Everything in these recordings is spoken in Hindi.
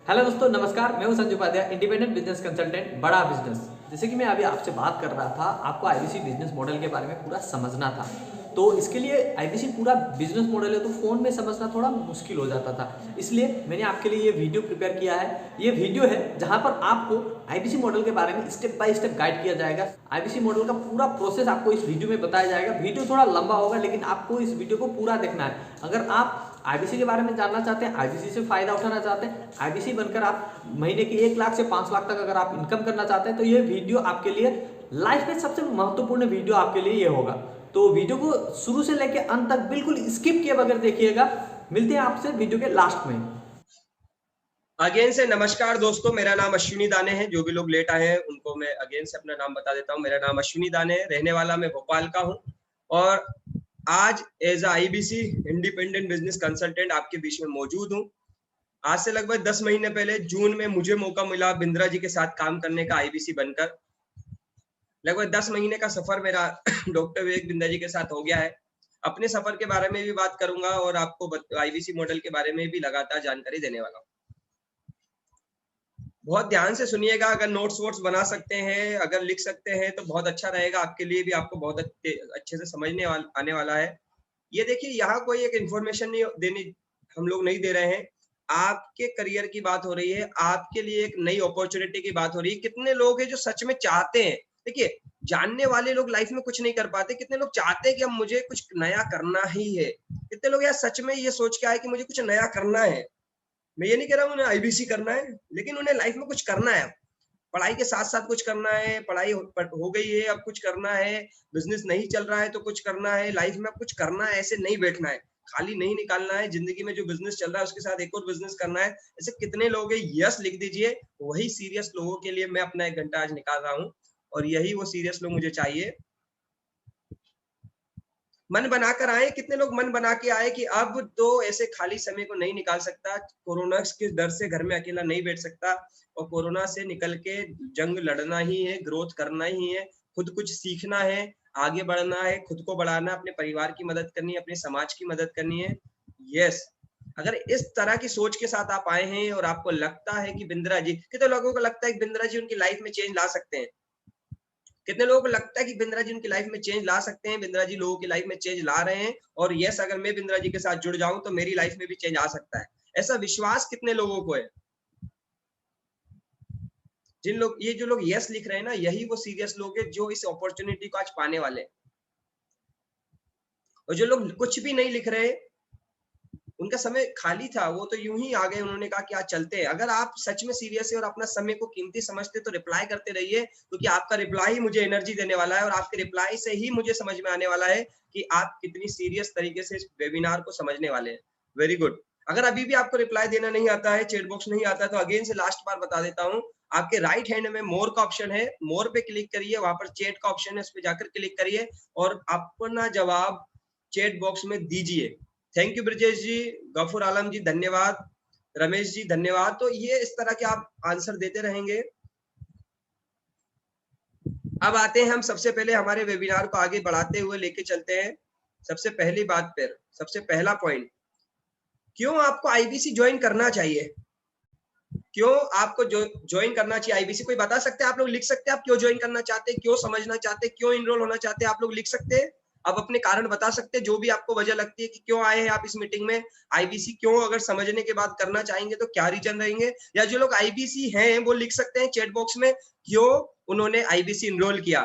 हेलो दोस्तों, नमस्कार। मैं हूं Sanjay Upadhyay, independent business consultant, बड़ा बिजनेस। जैसे कि मैं अभी आपसे बात कर रहा था, आपको आईबीसी बिजनेस मॉडल के बारे में पूरा समझना था। तो इसके लिए आईबीसी पूरा बिजनेस मॉडल है तो फ़ोन में समझना थोड़ा मुश्किल हो जाता था। इसलिए मैंने आपके लिए ये वीडियो प्रिपेयर किया है। ये वीडियो है जहाँ पर आपको आईबीसी मॉडल के बारे में स्टेप बाय स्टेप गाइड किया जाएगा। आईबीसी मॉडल का पूरा प्रोसेस आपको इस वीडियो में बताया जाएगा। वीडियो थोड़ा लंबा होगा, लेकिन आपको इस वीडियो को पूरा देखना है। अगर आप आईबीसी के बारे में जानना चाहते हैं, आईबीसी से फायदा उठाना चाहते हैं, आईबीसी बनकर आप महीने की 1 लाख से 5 लाख तक अगर आप इनकम करना चाहते हैं, तो ये वीडियो आपके लिए लाइफ में सबसे महत्वपूर्ण वीडियो आपके लिए ये होगा। तो वीडियो को शुरू से लेकर अंत तक बिल्कुल स्किप किए बगैर देखिएगा। मिलते हैं आपसे वीडियो के लास्ट में। अगेन से नमस्कार दोस्तों, मेरा नाम अश्विनी दाने है। जो भी लोग लेट आए हैं उनको मैं अगेन से अपना नाम बता देता हूँ। मेरा नाम अश्विनी दाने है, रहने वाला मैं भोपाल का हूँ और आज as IBC independent business consultant आपके बीच में मौजूद हूँ। आज से लगभग 10 महीने पहले जून में मुझे मौका मिला बिंद्रा जी के साथ काम करने का आईबीसी बनकर। लगभग 10 महीने का सफर मेरा डॉक्टर विवेक बिंद्रा जी के साथ हो गया है। अपने सफर के बारे में भी बात करूंगा और आपको आईबीसी मॉडल के बारे में भी लगातार जानकारी देने वाला हूँ। बहुत ध्यान से सुनिएगा। अगर नोट्स वोट्स बना सकते हैं, अगर लिख सकते हैं तो बहुत अच्छा रहेगा आपके लिए भी। आपको बहुत अच्छे से समझने आने वाला है। ये देखिए, यहाँ कोई एक इन्फॉर्मेशन नहीं देने हम लोग नहीं दे रहे हैं। आपके करियर की बात हो रही है, आपके लिए एक नई अपॉर्चुनिटी की बात हो रही है। कितने लोग हैं जो सच में चाहते हैं, देखिए जानने वाले लोग लाइफ में कुछ नहीं कर पाते। कितने लोग चाहते हैं कि अब मुझे कुछ नया करना ही है। कितने लोग यार सच में ये सोच के आए कि मुझे कुछ नया करना है। मैं ये नहीं कह रहा हूँ उन्हें आईबीसी करना है, लेकिन उन्हें लाइफ में कुछ करना है। पढ़ाई के साथ साथ कुछ करना है। पढ़ाई हो गई है, अब कुछ करना है। बिजनेस नहीं चल रहा है तो कुछ करना है। लाइफ में अब कुछ करना है, ऐसे नहीं बैठना है, खाली नहीं निकालना है। जिंदगी में जो बिजनेस चल रहा है उसके साथ एक और बिजनेस करना है। ऐसे कितने लोग हैं? यस लिख दीजिए। वही सीरियस लोगों के लिए मैं अपना 1 घंटा आज निकाल रहा हूँ और यही वो सीरियस लोग मुझे चाहिए। मन बनाकर आए। कितने लोग मन बना के आए कि अब तो ऐसे खाली समय को नहीं निकाल सकता, कोरोना के डर से घर में अकेला नहीं बैठ सकता और कोरोना से निकल के जंग लड़ना ही है, ग्रोथ करना ही है, खुद कुछ सीखना है, आगे बढ़ना है, खुद को बढ़ाना, अपने परिवार की मदद करनी है, अपने समाज की मदद करनी है। यस, अगर इस तरह की सोच के साथ आप आए हैं और आपको लगता है कि बिंद्रा जी, कितने लोगों को लगता है कि बिंद्रा जी उनकी लाइफ में चेंज ला सकते हैं? कितने लोगों को लगता है कि बिंद्रा जी उनकी लाइफ में चेंज ला सकते हैं? बिंद्रा जी लोगों की लाइफ में चेंज ला रहे हैं और यस, अगर मैं बिंद्रा जी के साथ जुड़ जाऊं तो मेरी लाइफ में भी चेंज आ सकता है। ऐसा विश्वास कितने लोगों को है? ये जो लोग यस लिख रहे हैं ना, यही वो सीरियस लोग हैं जो इस अपॉर्चुनिटी को आज पाने वाले हैं। और जो लोग कुछ भी नहीं लिख रहे, उनका समय खाली था, वो तो यूं ही आ गए। उन्होंने कहा कि आज चलते हैं। अगर आप सच में सीरियस है और अपना समय को कीमती समझते तो रिप्लाई करते रहिए, क्योंकि आपका रिप्लाई ही मुझे एनर्जी देने वाला है और आपके रिप्लाई से ही मुझे समझ में आने वाला है कि आप कितनी सीरियस तरीके से इस वेबिनार को समझने वाले हैं। Very good. अगर अभी भी आपको रिप्लाई देना नहीं आता है, चैट बॉक्स नहीं आता है, तो अगेन से लास्ट बार बता देता हूँ। आपके राइट हैंड में मोर का ऑप्शन है, मोर पे क्लिक करिए, वहां पर चैट का ऑप्शन है, उस पर जाकर क्लिक करिए और अपना जवाब चैट बॉक्स में दीजिए। थैंक यू ब्रजेश जी, गफूर आलम जी धन्यवाद, रमेश जी धन्यवाद। तो ये इस तरह के आप आंसर देते रहेंगे। अब आते हैं हम सबसे पहले हमारे वेबिनार को आगे बढ़ाते हुए लेके चलते हैं। सबसे पहली बात पर, सबसे पहला पॉइंट, क्यों आपको आईबीसी ज्वाइन करना चाहिए? क्यों आपको ज्वाइन करना चाहिए आईबीसी? कोई बता सकते हैं? आप लोग लिख सकते हैं आप क्यों ज्वाइन करना चाहते हैं, क्यों समझना चाहते हैं, क्यों इनरोल होना चाहते हैं? आप लोग लिख सकते हैं, आप अपने कारण बता सकते हैं, जो भी आपको वजह लगती है कि क्यों आए हैं आप इस मीटिंग में। आईबीसी क्यों, अगर समझने के बाद करना चाहेंगे तो क्या रीजन रहेंगे? या जो लोग आईबीसी हैं वो लिख सकते हैं चैट बॉक्स में क्यों उन्होंने आईबीसी इनरोल किया।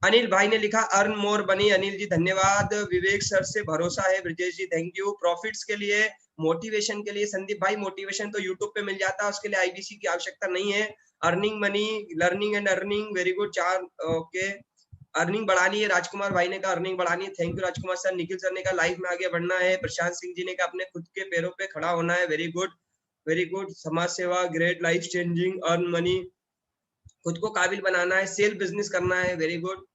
अनिल भाई ने लिखा अर्न मोर बनी। अनिल जी धन्यवाद। विवेक सर से भरोसा है। ब्रजेश जी थैंक यू। प्रॉफिट्स के लिए, मोटिवेशन के लिए, संदीप भाई मोटिवेशन तो यूट्यूब पे मिल जाता है, उसके लिए आईबीसी की आवश्यकता नहीं है। Earning money, learning and earning, very good. चार ओके। अर्निंग बढ़ानी है, राजकुमार भाई ने कहा अर्निंग बढ़ानी है, thank you Rajkumar sir. Nikhil sir ने कहा लाइफ में आगे बढ़ना है। प्रशांत सिंह जी ने कहा अपने खुद के पैरों पे खड़ा होना है, वेरी गुड वेरी गुड। समाज सेवा, great, life changing, earn money, खुद को काबिल बनाना है, सेल्फ बिजनेस करना है, very good,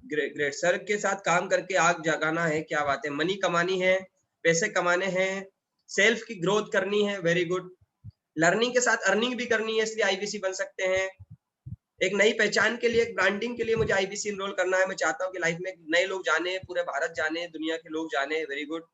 great great. Sir के साथ काम करके आग जगाना है, क्या बात है। मनी कमानी है, पैसे कमाने हैं, सेल्फ की ग्रोथ करनी है, वेरी गुड। लर्निंग के साथ अर्निंग भी करनी है, इसलिए आईबीसी बन सकते हैं। एक नई पहचान के लिए, एक ब्रांडिंग के लिए मुझे आईबीसी इनरोल करना है। मैं चाहता हूँ कि लाइफ में नए लोग जाने, पूरे भारत जाने, दुनिया के लोग जाने, वेरी गुड।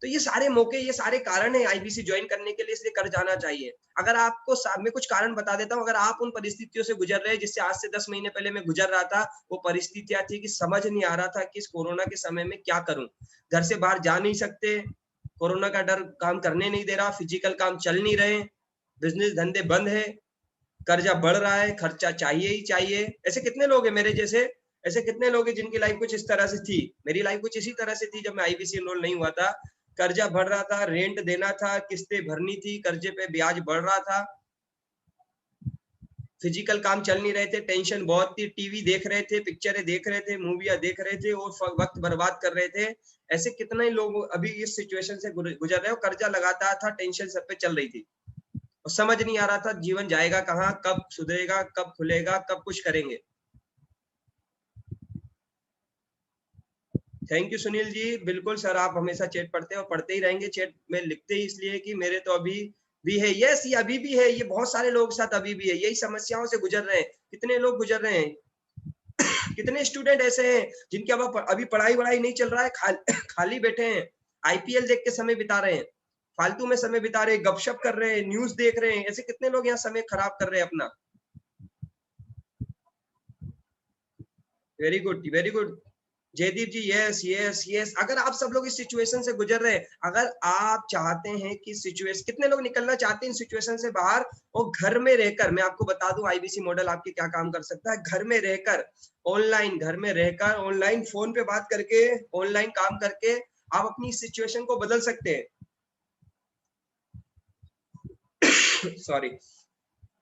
तो ये सारे मौके, ये सारे कारण है आईबीसी ज्वाइन करने के लिए, इसलिए कर जाना चाहिए। अगर आपको मैं कुछ कारण बता देता हूँ, अगर आप उन परिस्थितियों से गुजर रहे हैं जिससे आज से 10 महीने पहले मैं गुजर रहा था, वो परिस्थितियां थी कि समझ नहीं आ रहा था कि इस कोरोना के समय में क्या करूं, घर से बाहर जा नहीं सकते, कोरोना का डर काम करने नहीं दे रहा, फिजिकल काम चल नहीं रहे, बिजनेस धंधे बंद है, कर्जा बढ़ रहा है, खर्चा चाहिए ही चाहिए। ऐसे कितने लोग हैं मेरे जैसे, ऐसे कितने लोग हैं जिनकी लाइफ कुछ इस तरह से थी। मेरी लाइफ कुछ इसी तरह से थी जब मैं आईबीसी एनरोल नहीं हुआ था। कर्जा बढ़ रहा था, रेंट देना था, किस्तें भरनी थी, कर्जे पे ब्याज बढ़ रहा था, फिजिकल काम चल नहीं रहे थे, टेंशन बहुत थी, टीवी देख रहे थे, पिक्चरें देख रहे थे, मूवियां देख रहे थे और वक्त बर्बाद कर रहे थे। ऐसे कितने लोग अभी इस सिचुएशन से गुजर रहे हो, कर्जा लगाता था, टेंशन सब पे चल रही थी और समझ नहीं आ रहा था जीवन जाएगा कहाँ, कब सुधरेगा, कब खुलेगा, कब कुछ करेंगे। थैंक यू सुनील जी, बिल्कुल सर, आप हमेशा चैट पढ़ते हैं और पढ़ते ही रहेंगे। चैट में लिखते ही इसलिए कि मेरे तो अभी भी है, यस ये अभी भी है, ये बहुत सारे लोग साथ अभी भी है, यही समस्याओं से गुजर रहे हैं। कितने लोग गुजर रहे हैं, कितने स्टूडेंट ऐसे हैं जिनके अब अभी पढ़ाई वढ़ाई नहीं चल रहा है, खाली बैठे हैं, आईपीएल देख के समय बिता रहे हैं, फालतू में समय बिता रहे हैं, गपशप कर रहे हैं, न्यूज देख रहे हैं। ऐसे कितने लोग यहाँ समय खराब कर रहे हैं अपना। Very good, very good Jaideep ji, yes yes yes. अगर आप सब लोग इस सिचुएशन से गुजर रहे हैं, अगर आप चाहते हैं कि सिचुएशन, कितने लोग निकलना चाहते हैं इन सिचुएशन से बाहर और घर में रहकर, मैं आपको बता दूं आईबीसी मॉडल आपके क्या काम कर सकता है। घर में रहकर ऑनलाइन, घर में रहकर ऑनलाइन फोन पे बात करके, ऑनलाइन काम करके आप अपनी सिचुएशन को बदल सकते हैं। सॉरी,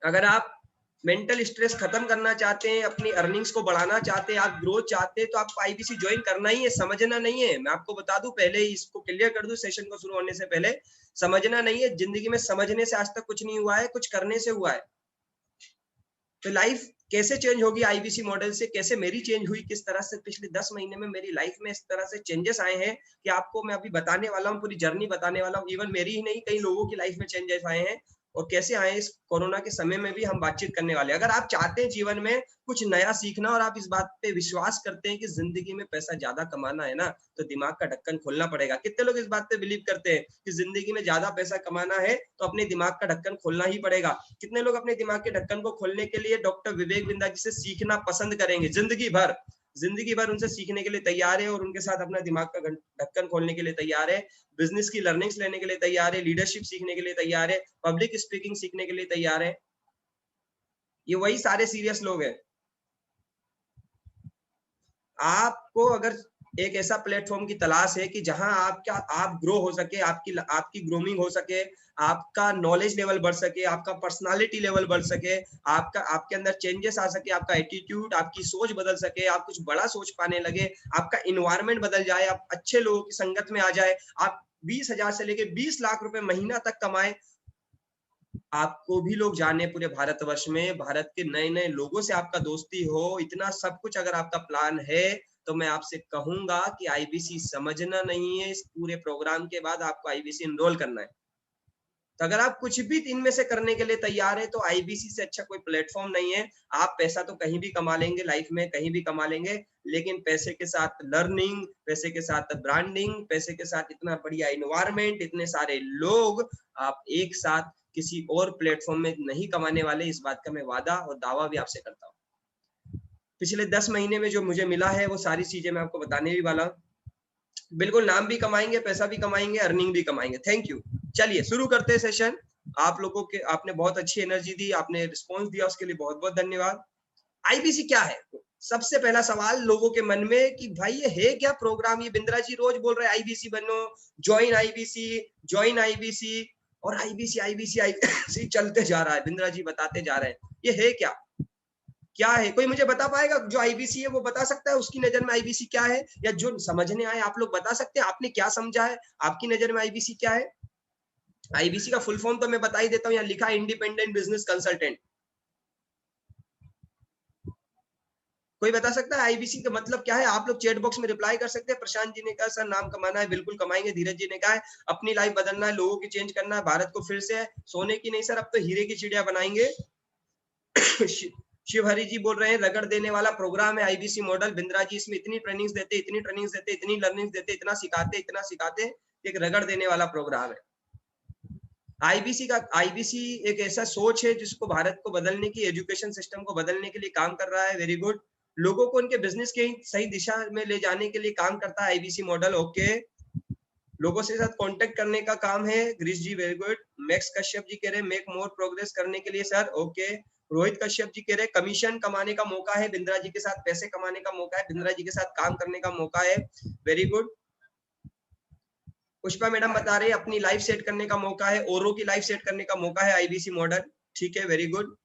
अगर आप मेंटल स्ट्रेस खत्म करना चाहते हैं, अपनी अर्निंग्स को बढ़ाना चाहते हैं, आप ग्रोथ चाहते हैं, तो आपको आईबीसी ज्वाइन करना ही है, समझना नहीं है। मैं आपको बता दूं, पहले ही इसको क्लियर कर दूं सेशन को शुरू होने से पहले, समझना नहीं है। जिंदगी में समझने से आज तक कुछ नहीं हुआ है, कुछ करने से हुआ है। तो लाइफ कैसे चेंज होगी आईबीसी मॉडल से, कैसे मेरी चेंज हुई, किस तरह से पिछले 10 महीने में मेरी लाइफ में इस तरह से चेंजेस आए हैं कि आपको मैं अभी बताने वाला हूँ, पूरी जर्नी बताने वाला हूँ। इवन मेरी ही नहीं, कई लोगों की लाइफ में चेंजेस आए हैं और कैसे आए इस कोरोना के समय में भी हम बातचीत करने वाले हैं। अगर आप चाहते हैं जीवन में कुछ नया सीखना और आप इस बात पे विश्वास करते हैं कि जिंदगी में पैसा ज्यादा कमाना है ना, तो दिमाग का ढक्कन खोलना पड़ेगा। कितने लोग इस बात पे बिलीव करते हैं कि जिंदगी में ज्यादा पैसा कमाना है तो अपने दिमाग का ढक्कन खोलना ही पड़ेगा। कितने लोग अपने दिमाग के ढक्कन को खोलने के लिए डॉक्टर विवेक बिंदा जी से सीखना पसंद करेंगे, जिंदगी भर, जिंदगी भर उनसे सीखने के लिए तैयार है और उनके साथ अपना दिमाग का ढक्कन खोलने के लिए तैयार है, बिजनेस की लर्निंग्स लेने के लिए तैयार है, लीडरशिप सीखने के लिए तैयार है, पब्लिक स्पीकिंग सीखने के लिए तैयार है। ये वही सारे सीरियस लोग हैं। आपको अगर एक ऐसा प्लेटफॉर्म की तलाश है कि जहां आप ग्रो हो सके, आपकी ग्रोमिंग हो सके, आपका नॉलेज लेवल बढ़ सके, आपका पर्सनालिटी लेवल बढ़ सके, आपके अंदर चेंजेस आ सके, आपका एटीट्यूड, आपकी सोच बदल सके, आप कुछ बड़ा सोच पाने लगे, आपका इन्वायरमेंट बदल जाए, आप अच्छे लोगों की संगत में आ जाए, आप 20,000 से लेके 20 लाख रुपए महीना तक कमाए, आपको भी लोग जाने पूरे भारतवर्ष में, भारत के नए नए लोगों से आपका दोस्ती हो, इतना सब कुछ अगर आपका प्लान है, तो मैं आपसे कहूंगा कि आईबीसी समझना नहीं है, इस पूरे प्रोग्राम के बाद आपको आईबीसी एनरोल करना है। तो अगर आप कुछ भी इनमें से करने के लिए तैयार है, तो आईबीसी से अच्छा कोई प्लेटफॉर्म नहीं है। आप पैसा तो कहीं भी कमा लेंगे, लाइफ में कहीं भी कमा लेंगे, लेकिन पैसे के साथ लर्निंग, पैसे के साथ ब्रांडिंग, पैसे के साथ इतना बढ़िया इन्वायरमेंट, इतने सारे लोग आप एक साथ किसी और प्लेटफॉर्म में नहीं कमाने वाले। इस बात का मैं वादा और दावा भी आपसे करता हूँ। पिछले 10 महीने में जो मुझे मिला है वो सारी चीजें मैं आपको बताने भी वाला हूँ। बिल्कुल, नाम भी कमाएंगे, पैसा भी कमाएंगे, अर्निंग भी कमाएंगे। Thank you. चलिए शुरू करते हैं सेशन। आप लोगों के, आपने बहुत अच्छी एनर्जी दी, आपने रिस्पॉन्स दिया, उसके लिए बहुत बहुत धन्यवाद। आईबीसी क्या है? सबसे पहला सवाल लोगों के मन में कि भाई ये है क्या प्रोग्राम? ये बिंद्रा जी रोज बोल रहे हैं आईबीसी बनो, ज्वाइन आईबीसी, ज्वाइन आईबीसी, और आईबीसी आईबीसी आईबीसी चलते जा रहा है, बिंद्रा जी बताते जा रहे हैं। ये है क्या, क्या है? कोई मुझे बता पाएगा? जो आईबीसी है वो बता सकता है उसकी नजर में आईबीसी क्या है? या जो समझने आए आप लोग बता सकते हैं आपने क्या समझा है, आपकी नजर में आईबीसी क्या है? आईबीसी का फुल फॉर्म तो मैं बता ही देता हूँ, यहाँ लिखा है इंडिपेंडेंट बिजनेस कंसल्टेंट। कोई बता सकता है आईबीसी का मतलब क्या है? आप लोग चैट बॉक्स में रिप्लाई कर सकते हैं। प्रशांत जी ने कहा सर नाम कमाना है, बिल्कुल कमाएंगे। धीरज जी ने कहा है अपनी लाइफ बदलना है, लोगों की चेंज करना है, भारत को फिर से सोने की नहीं सर अब तो हीरे की चिड़िया बनाएंगे। शिव हरि जी बोल रहे हैं रगड़ देने वाला प्रोग्राम है आईबीसी मॉडल। बिंद्रा जी इसमें इतनी ट्रेनिंग्स देते, इतनी ट्रेनिंग्स देते, इतनी लर्निंग्स देते, इतना सिखाते, इतना सिखाते एक रगड़ देने वाला प्रोग्राम है। आईबीसी एक ऐसा सोच है जिसको भारत को बदलने की, एजुकेशन सिस्टम को बदलने के लिए काम कर रहा है। Very good. लोगों को उनके बिजनेस के सही दिशा में ले जाने के लिए काम करता है आईबीसी मॉडल। ओके, लोगों से साथ कांटेक्ट करने का काम है। ग्रीश जी very good. Max Kashyap ji कह रहे हैं मेक मोर प्रोग्रेस करने के लिए सर। ओके। रोहित कश्यप जी कह रहे हैं कमीशन कमाने का मौका है, बिंद्रा जी के साथ पैसे कमाने का मौका है, बिंद्रा जी के साथ काम करने का मौका है। Very good. पुष्पा मैडम बता रहे हैं अपनी लाइफ सेट करने का मौका है, औरों की लाइफ सेट करने का मौका है आईबीसी मॉडल। ठीक है, वेरी गुड।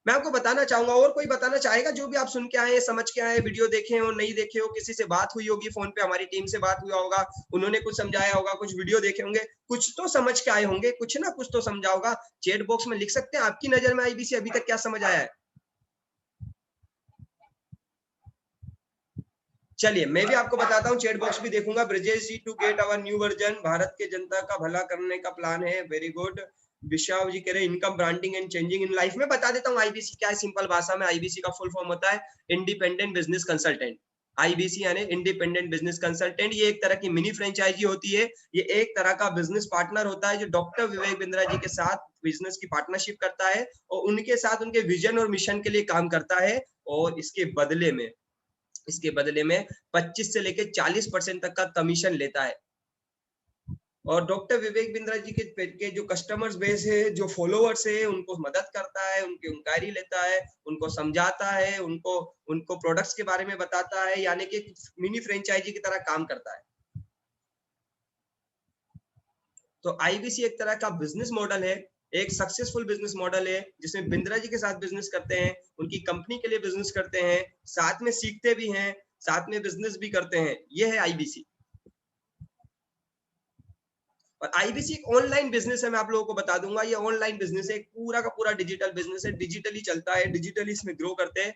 मैं आपको बताना चाहूंगा, और कोई बताना चाहेगा जो भी आप सुन के आए, समझ के आए, वीडियो देखे हो नहीं देखे हो, किसी से बात हुई होगी फोन पे, हमारी टीम से बात हुआ होगा, उन्होंने कुछ समझाया होगा, कुछ वीडियो देखे होंगे, कुछ तो समझ के आए होंगे, कुछ ना कुछ तो समझा होगा। चैट बॉक्स में लिख सकते हैं आपकी नजर में आईबीसी अभी तक क्या समझ आया है। चलिए मैं भी आपको बताता हूँ, चैट बॉक्स भी देखूंगा। Brajesh ji to get our new version, Bharat के जनता का भला करने का प्लान है। Very good. विशाव जी कह रहे हैं income branding and changing in life. में बता देता हूँ आईबीसी क्या है सिंपल भाषा में। आईबीसी का फुल फॉर्म होता है इंडिपेंडेंट बिजनेस कंसल्टेंट। आईबीसी यानी इंडिपेंडेंट बिजनेस कंसल्टेंट। ये एक तरह की मिनी फ्रेंचाइजी होती है। ये एक तरह का बिजनेस पार्टनर होता है जो डॉक्टर विवेक बिंद्रा जी के साथ बिजनेस की पार्टनरशिप करता है और उनके साथ उनके विजन और मिशन के लिए काम करता है। और इसके बदले में 25 से लेकर 40% तक का कमीशन लेता है। और डॉक्टर विवेक बिंद्रा जी के जो कस्टमर्स बेस है, जो फॉलोअर्स है, उनको मदद करता है, उनकी इंक्वायरी लेता है, उनको समझाता है, उनको प्रोडक्ट्स के बारे में बताता है, यानी कि मिनी फ्रेंचाइजी की तरह काम करता है। तो आईबीसी एक तरह का बिजनेस मॉडल है, एक सक्सेसफुल बिजनेस मॉडल है जिसमें बिंद्रा जी के साथ बिजनेस करते हैं, उनकी कंपनी के लिए बिजनेस करते हैं, साथ में सीखते भी हैं, साथ में बिजनेस भी करते हैं। यह है आईबीसी। और आईबीसी एक ऑनलाइन बिजनेस है, मैं आप लोगों को बता दूंगा। ये ऑनलाइन बिजनेस है, पूरा का पूरा डिजिटल बिजनेस है, डिजिटली चलता है, डिजिटली इसमें ग्रो करते हैं,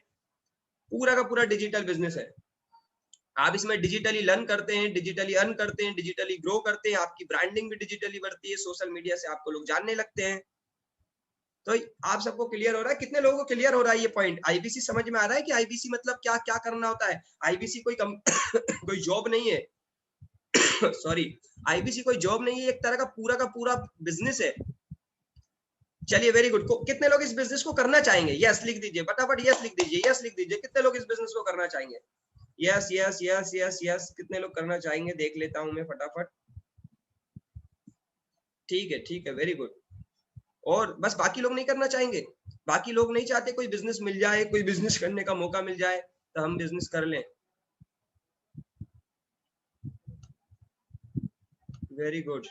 पूरा का पूरा डिजिटल बिजनेस है। आप इसमें डिजिटली लर्न करते हैं, डिजिटली अर्न करते हैं, डिजिटली ग्रो करते हैं, आपकी ब्रांडिंग भी डिजिटली बढ़ती है, सोशल मीडिया से आपको लोग जानने लगते हैं। तो आप सबको क्लियर हो रहा है? कितने लोगों को क्लियर हो रहा है ये पॉइंट? आईबीसी समझ में आ रहा है कि आईबीसी मतलब क्या क्या करना होता है? आईबीसी कोई कोई जॉब नहीं है सॉरी, आईबीसी कोई जॉब नहीं है, एक तरह का पूरा बिजनेस है। चलिए वेरी गुड। कितने लोग इस बिजनेस को करना चाहेंगे? यस लिख दीजिए फटाफट, यस लिख दीजिए, यस लिख दीजिए। कितने लोग इस बिजनेस को करना चाहेंगे? Yes yes yes yes yes. कितने लोग करना चाहेंगे देख लेता हूं मैं फटाफट। ठीक है, वेरी गुड। और बस बाकी लोग नहीं करना चाहेंगे? बाकी लोग नहीं चाहते कोई बिजनेस मिल जाए, कोई बिजनेस करने का मौका मिल जाए तो हम बिजनेस कर लें? Very good.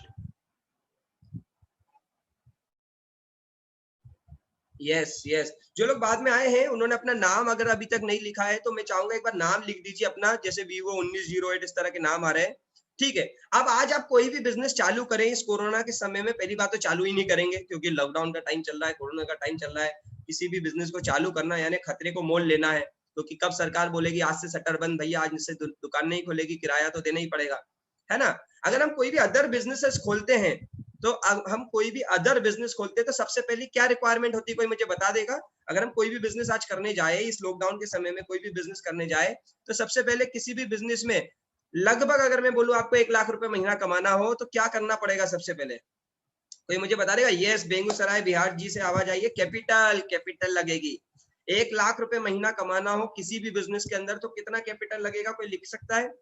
Yes yes. जो लोग बाद में आए हैं उन्होंने अपना नाम अगर अभी तक नहीं लिखा है तो मैं चाहूंगा एक बार नाम लिख दीजिए अपना, जैसे Vivo 1908 इस तरह के नाम आ रहे हैं। ठीक है। अब आज आप कोई भी बिजनेस चालू करें इस कोरोना के समय में, पहली बात तो चालू ही नहीं करेंगे क्योंकि लॉकडाउन का टाइम चल रहा है, कोरोना का टाइम चल रहा है। किसी भी बिजनेस को चालू करना यानी खतरे को मोल लेना है, क्योंकि कब सरकार बोलेगी आज से शटर बंद भैया, आज से दुकान नहीं खोलेगी, किराया तो देना ही पड़ेगा, है ना। अगर हम कोई भी अदर बिजनेसेस खोलते हैं तो हम कोई भी अदर बिजनेस खोलते हैं तो सबसे पहले क्या रिक्वायरमेंट होती है, कोई मुझे बता देगा? अगर हम कोई भी बिजनेस आज करने जाए, इस लॉकडाउन के समय में कोई भी बिजनेस करने जाए, तो सबसे पहले किसी भी बिजनेस में लगभग अगर मैं बोलूं आपको 1 लाख रुपए महीना कमाना हो तो क्या करना पड़ेगा सबसे पहले? कोई मुझे बता देगा? यस, बेगूसराय बिहार जी से आवाज आई है। कैपिटल लगेगी। 1 लाख रुपए महीना कमाना हो किसी भी बिजनेस के अंदर तो कितना कैपिटल लगेगा, कोई लिख सकता है?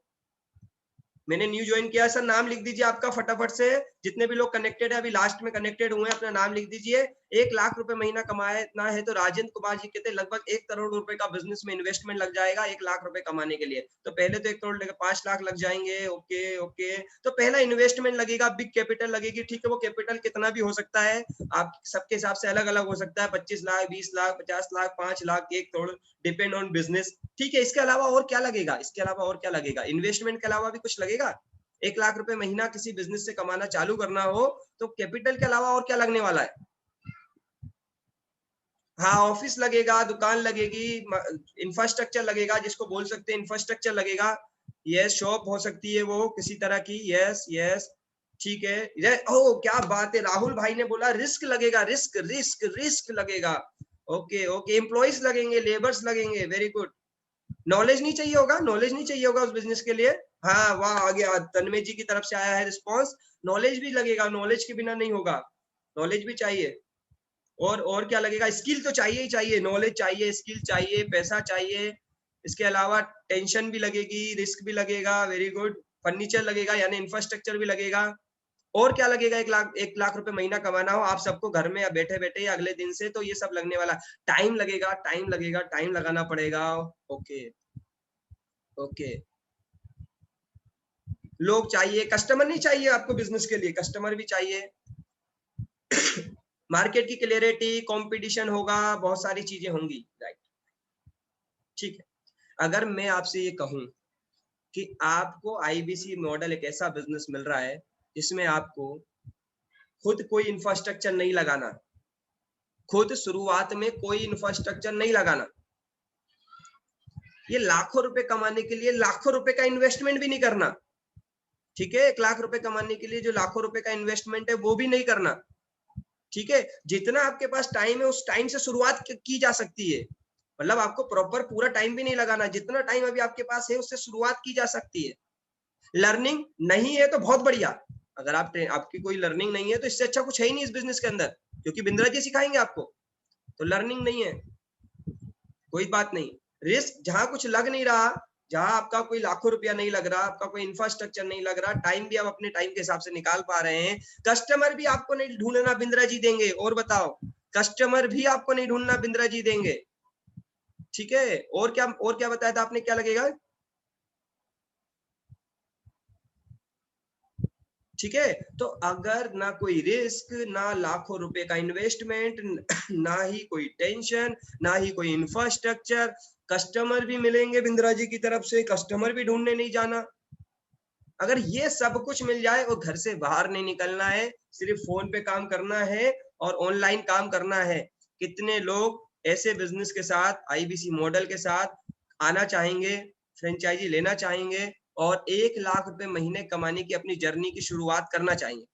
मैंने न्यू ज्वाइन किया सर, नाम लिख दीजिए आपका फटाफट से। जितने भी लोग कनेक्टेड है, अभी लास्ट में कनेक्टेड हुए हैं, अपना नाम लिख दीजिए। 1 लाख रुपए महीना कमाना है तो राजेंद्र कुमार जी कहते हैं लगभग 1 करोड़ रुपए का बिजनेस में इन्वेस्टमेंट लग जाएगा 1 लाख रुपए कमाने के लिए। तो पहले तो 1 करोड़ लेकर 5 लाख लग जाएंगे। Okay okay. तो पहला इन्वेस्टमेंट लगेगा, बिग कैपिटल लगेगी। ठीक है, वो कैपिटल कितना भी हो सकता है, आप सबके हिसाब से अलग अलग हो सकता है। 25 lakh, 20 lakh, 50 lakh, 5 lakh, 1 crore, depend on business. ठीक है, इसके अलावा और क्या लगेगा? इसके अलावा और क्या लगेगा? इन्वेस्टमेंट के अलावा भी कुछ लगेगा? 1 लाख रुपए महीना किसी बिजनेस से कमाना चालू करना हो तो कैपिटल के अलावा और क्या लगने वाला है? हाँ, ऑफिस लगेगा, दुकान लगेगी, इंफ्रास्ट्रक्चर लगेगा, जिसको बोल सकते हैं इंफ्रास्ट्रक्चर लगेगा। यस, शॉप हो सकती है वो किसी तरह की। यस यस, ठीक है। ओ क्या बात है, राहुल भाई ने बोला रिस्क लगेगा, रिस्क रिस्क रिस्क लगेगा। ओके ओके, एम्प्लॉइज लगेंगे, लेबर्स लगेंगे। Very good. नॉलेज नहीं चाहिए होगा, नॉलेज नहीं चाहिए होगा उस बिजनेस के लिए। हाँ वाह आ गया, तन्मय जी की तरफ से आया है रिस्पॉन्स। नॉलेज भी लगेगा, नॉलेज के बिना नहीं होगा, नॉलेज भी चाहिए। और क्या लगेगा, स्किल तो चाहिए ही चाहिए, नॉलेज चाहिए, स्किल चाहिए, पैसा चाहिए, इसके अलावा टेंशन भी लगेगी, रिस्क भी लगेगा, वेरी गुड, फर्नीचर लगेगा यानी इंफ्रास्ट्रक्चर भी लगेगा। और क्या लगेगा, 1 लाख रुपए महीना कमाना हो आप सबको घर में या बैठे बैठे या अगले दिन से, तो ये सब लगने वाला। टाइम लगेगा, टाइम लगेगा, टाइम लगाना पड़ेगा। ओके ओके, लोग चाहिए, कस्टमर नहीं चाहिए आपको बिजनेस के लिए, कस्टमर भी चाहिए। मार्केट की क्लियरिटी, कंपटीशन होगा, बहुत सारी चीजें होंगी, राइट, ठीक है। अगर मैं आपसे ये कहूं कि आपको आईबीसी मॉडल एक ऐसा बिजनेस मिल रहा है जिसमें आपको खुद कोई इंफ्रास्ट्रक्चर नहीं लगाना, खुद शुरुआत में कोई इंफ्रास्ट्रक्चर नहीं लगाना, ये लाखों रुपए कमाने के लिए लाखों रुपए का इन्वेस्टमेंट भी नहीं करना, ठीक है, 1 लाख रुपए कमाने के लिए जो लाखों रुपए का इन्वेस्टमेंट है वो भी नहीं करना, ठीक है। जितना आपके पास टाइम है उस टाइम से शुरुआत की जा सकती है, मतलब आपको प्रॉपर पूरा टाइम भी नहीं लगाना, जितना टाइम अभी आपके पास है उससे शुरुआत की जा सकती है। लर्निंग नहीं है तो बहुत बढ़िया, अगर आपकी कोई लर्निंग नहीं है तो इससे अच्छा कुछ है ही नहीं इस बिजनेस के अंदर, क्योंकि बिंद्रा जी सिखाएंगे आपको। तो लर्निंग नहीं है कोई बात नहीं, रिस्क जहां कुछ लग नहीं रहा, जहां आपका कोई लाखों रुपया नहीं लग रहा, आपका कोई इंफ्रास्ट्रक्चर नहीं लग रहा, टाइम भी आप अपने टाइम के हिसाब से निकाल पा रहे हैं, कस्टमर भी आपको नहीं ढूंढना बिंद्रा जी देंगे। और बताओ, कस्टमर भी आपको नहीं ढूंढना बिंद्रा जी देंगे, ठीक है। और क्या बताया था आपने, क्या लगेगा, ठीक है। तो अगर ना कोई रिस्क, ना लाखों रुपए का इन्वेस्टमेंट, ना ही कोई टेंशन, ना ही कोई इंफ्रास्ट्रक्चर, कस्टमर भी मिलेंगे बिंद्रा जी की तरफ से, कस्टमर भी ढूंढने नहीं जाना, अगर ये सब कुछ मिल जाए और घर से बाहर नहीं निकलना है, सिर्फ फोन पे काम करना है और ऑनलाइन काम करना है, कितने लोग ऐसे बिजनेस के साथ, आईबीसी मॉडल के साथ आना चाहेंगे, फ्रेंचाइजी लेना चाहेंगे और 1 लाख रुपए महीने कमाने की अपनी जर्नी की शुरुआत करना चाहेंगे।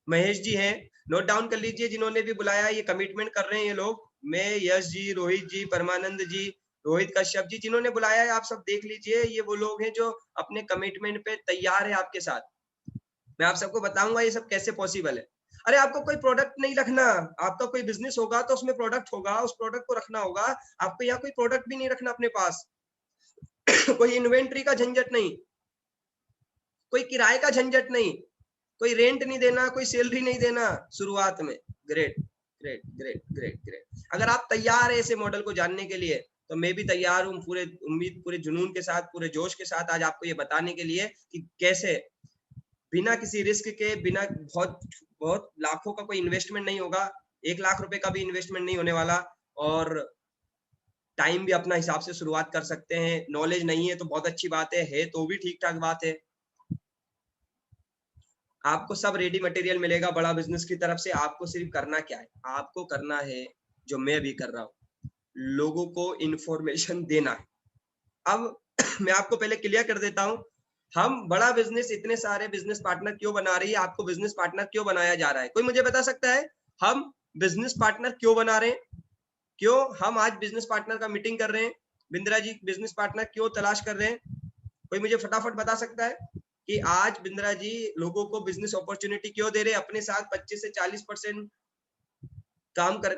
महेश जी हैं, नोट डाउन कर लीजिए, जिन्होंने भी बुलाया, ये कमिटमेंट कर रहे हैं ये लोग, मैं, यश जी, रोहित जी, परमानंद जी, रोहित कश्यप जी, जिन्होंने बुलाया है आप सब देख लीजिए, ये वो लोग हैं जो अपने कमिटमेंट पे तैयार है आपके साथ। मैं आप सबको बताऊंगा ये सब कैसे पॉसिबल है। अरे आपको कोई प्रोडक्ट नहीं रखना, आपका कोई बिजनेस होगा तो उसमें प्रोडक्ट होगा, उस प्रोडक्ट को रखना होगा, आपको यहाँ कोई प्रोडक्ट भी नहीं रखना अपने पास। कोई इन्वेंट्री का झंझट नहीं, कोई किराए का झंझट नहीं, कोई रेंट नहीं देना, कोई सैलरी नहीं देना शुरुआत में। Great great great great great, अगर आप तैयार है ऐसे मॉडल को जानने के लिए तो मैं भी तैयार हूँ, पूरे उम्मीद, पूरे जुनून के साथ, पूरे जोश के साथ आज आपको ये बताने के लिए कि कैसे बिना किसी रिस्क के, बिना बहुत बहुत लाखों का कोई इन्वेस्टमेंट नहीं होगा, 1 लाख रुपए का भी इन्वेस्टमेंट नहीं होने वाला, और टाइम भी अपना हिसाब से शुरुआत कर सकते हैं। नॉलेज नहीं है तो बहुत अच्छी बात है तो भी ठीक ठाक बात है। आपको सब रेडी मटेरियल मिलेगा बड़ा बिजनेस की तरफ से, आपको सिर्फ करना क्या है, आपको करना है जो मैं भी कर रहा हूँ, लोगों को इंफॉर्मेशन देना है। अब मैं आपको पहले क्लियर कर देता हूँ, हम बड़ा बिजनेस इतने सारे बिजनेस पार्टनर क्यों बना रही है, आपको बिजनेस पार्टनर क्यों बनाया जा रहा है, कोई मुझे बता सकता है, हम बिजनेस पार्टनर क्यों बना रहे हैं, क्यों हम आज बिजनेस पार्टनर का मीटिंग कर रहे हैं, बिंद्रा जी बिजनेस पार्टनर क्यों तलाश कर रहे हैं, कोई मुझे फटाफट बता सकता है कि आज बिंद्रा जी लोगों को बिजनेस अपॉर्चुनिटी क्यों दे रहे हैं, अपने साथ 25 से 40%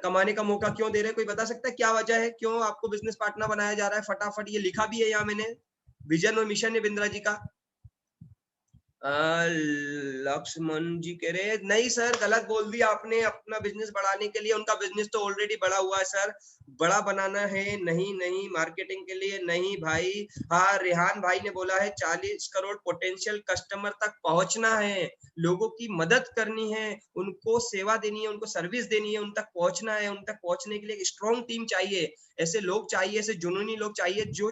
कमाने का मौका क्यों दे रहे हैं, कोई बता सकता है क्या वजह है, क्यों आपको बिजनेस पार्टनर बनाया जा रहा है, फटाफट, ये लिखा भी है यहाँ मैंने, विजन और मिशन है बिंद्रा जी का। लक्ष्मण जी कह रहे नहीं सर, गलत बोल दिया आपने, अपना बिजनेस बढ़ाने के लिए, उनका बिजनेस तो ऑलरेडी बढ़ा हुआ है सर, बड़ा बनाना है, नहीं नहीं, मार्केटिंग के लिए नहीं भाई। हाँ, रेहान भाई ने बोला है 40 करोड़ पोटेंशियल कस्टमर तक पहुंचना है, लोगों की मदद करनी है, उनको सेवा देनी है, उनको सर्विस देनी है, उन तक पहुंचना है, उन तक पहुंचने के लिए एक स्ट्रॉन्ग टीम चाहिए, ऐसे लोग चाहिए, ऐसे जुनूनी लोग चाहिए जो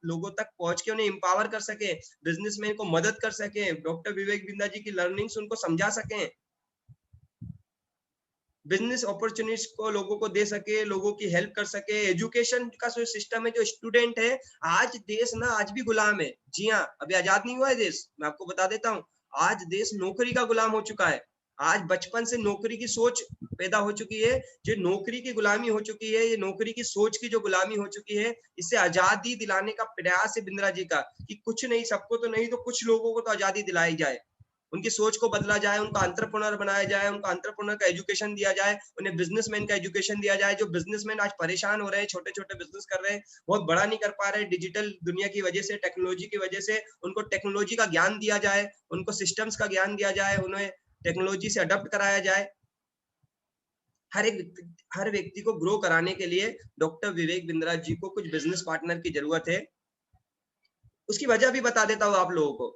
लोगों तक पहुंच के उन्हें एम्पावर कर सके, बिजनेसमैन को मदद कर सके, डॉक्टर विवेक बिंदा जी की लर्निंग्स उनको समझा सकें, बिजनेस अपॉर्चुनिटीज को लोगों को दे सके, लोगों की हेल्प कर सके, एजुकेशन का जो सिस्टम है, जो स्टूडेंट है, आज देश ना आज भी गुलाम है, जी हाँ, अभी आजाद नहीं हुआ है देश, मैं आपको बता देता हूँ, आज देश नौकरी का गुलाम हो चुका है, आज बचपन से नौकरी की सोच पैदा हो चुकी है, जो नौकरी की गुलामी हो चुकी है, ये नौकरी की सोच की जो गुलामी हो चुकी है, इससे आजादी दिलाने का प्रयास है बिंद्रा जी का कि कुछ नहीं, सबको तो नहीं तो कुछ लोगों को तो आजादी दिलाई जाए, उनकी सोच को बदला जाए, उनका एंटरप्रेन्योर बनाया जाए, उनका एंटरप्रेन्योर का एजुकेशन दिया जाए, उन्हें बिजनेसमैन का एजुकेशन दिया जाए। जो बिजनेसमैन आज परेशान हो रहे हैं, छोटे छोटे बिजनेस कर रहे हैं, बहुत बड़ा नहीं कर पा रहे, डिजिटल दुनिया की वजह से, टेक्नोलॉजी की वजह से, उनको टेक्नोलॉजी का ज्ञान दिया जाए, उनको सिस्टम्स का ज्ञान दिया जाए, उन्हें टेक्नोलॉजी से अडॉप्ट कराया जाए। हर व्यक्ति को ग्रो कराने के लिए डॉक्टर विवेक बिंद्रा जी को कुछ बिजनेस पार्टनर की जरूरत है। उसकी वजह भी बता देता हूँ आप लोगों को।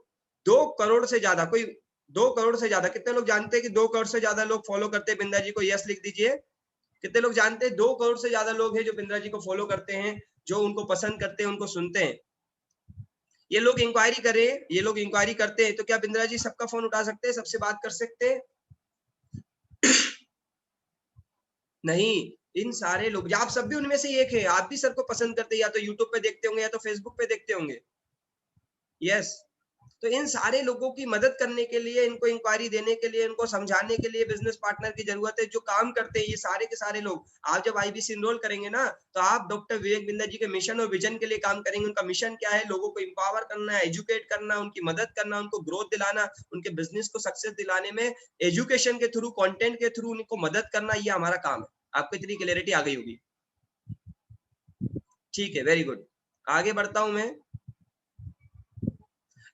2 करोड़ से ज्यादा, कोई 2 करोड़ से ज्यादा, कितने लोग जानते हैं कि 2 करोड़ से ज्यादा लोग फॉलो करते हैं बिंद्रा जी को? यस लिख दीजिए। कितने लोग जानते हैं 2 करोड़ से ज्यादा लोग हैं जो बिंद्रा जी को फॉलो करते हैं, जो उनको पसंद करते हैं, उनको सुनते हैं। ये लोग इंक्वायरी करें, ये लोग इंक्वायरी करते हैं, तो क्या बिंद्रा जी सबका फोन उठा सकते हैं, सबसे बात कर सकते हैं? नहीं, इन सारे लोग, आप सब भी उनमें से एक है, आप भी सर को पसंद करते हैं, या तो यूट्यूब पे देखते होंगे या तो फेसबुक पे देखते होंगे। यस, तो इन सारे लोगों की मदद करने के लिए, इनको इंक्वायरी देने के लिए, इनको समझाने के लिए बिजनेस पार्टनर की जरूरत है जो काम करते हैं। ये सारे के सारे लोग आप जब आईबीसी इनरोल करेंगे ना, तो आप डॉक्टर विवेक बिंद्रा जी के मिशन और विजन के लिए काम करेंगे। उनका मिशन क्या है? लोगों को इंपावर करना, एजुकेट करना, उनकी मदद करना, उनको ग्रोथ दिलाना, उनके बिजनेस को सक्सेस दिलाने में एजुकेशन के थ्रू, कंटेंट के थ्रू उनको मदद करना, ये हमारा काम है। आपको इतनी क्लैरिटी आ गई होगी। ठीक है, वेरी गुड। आगे बढ़ता हूं मैं।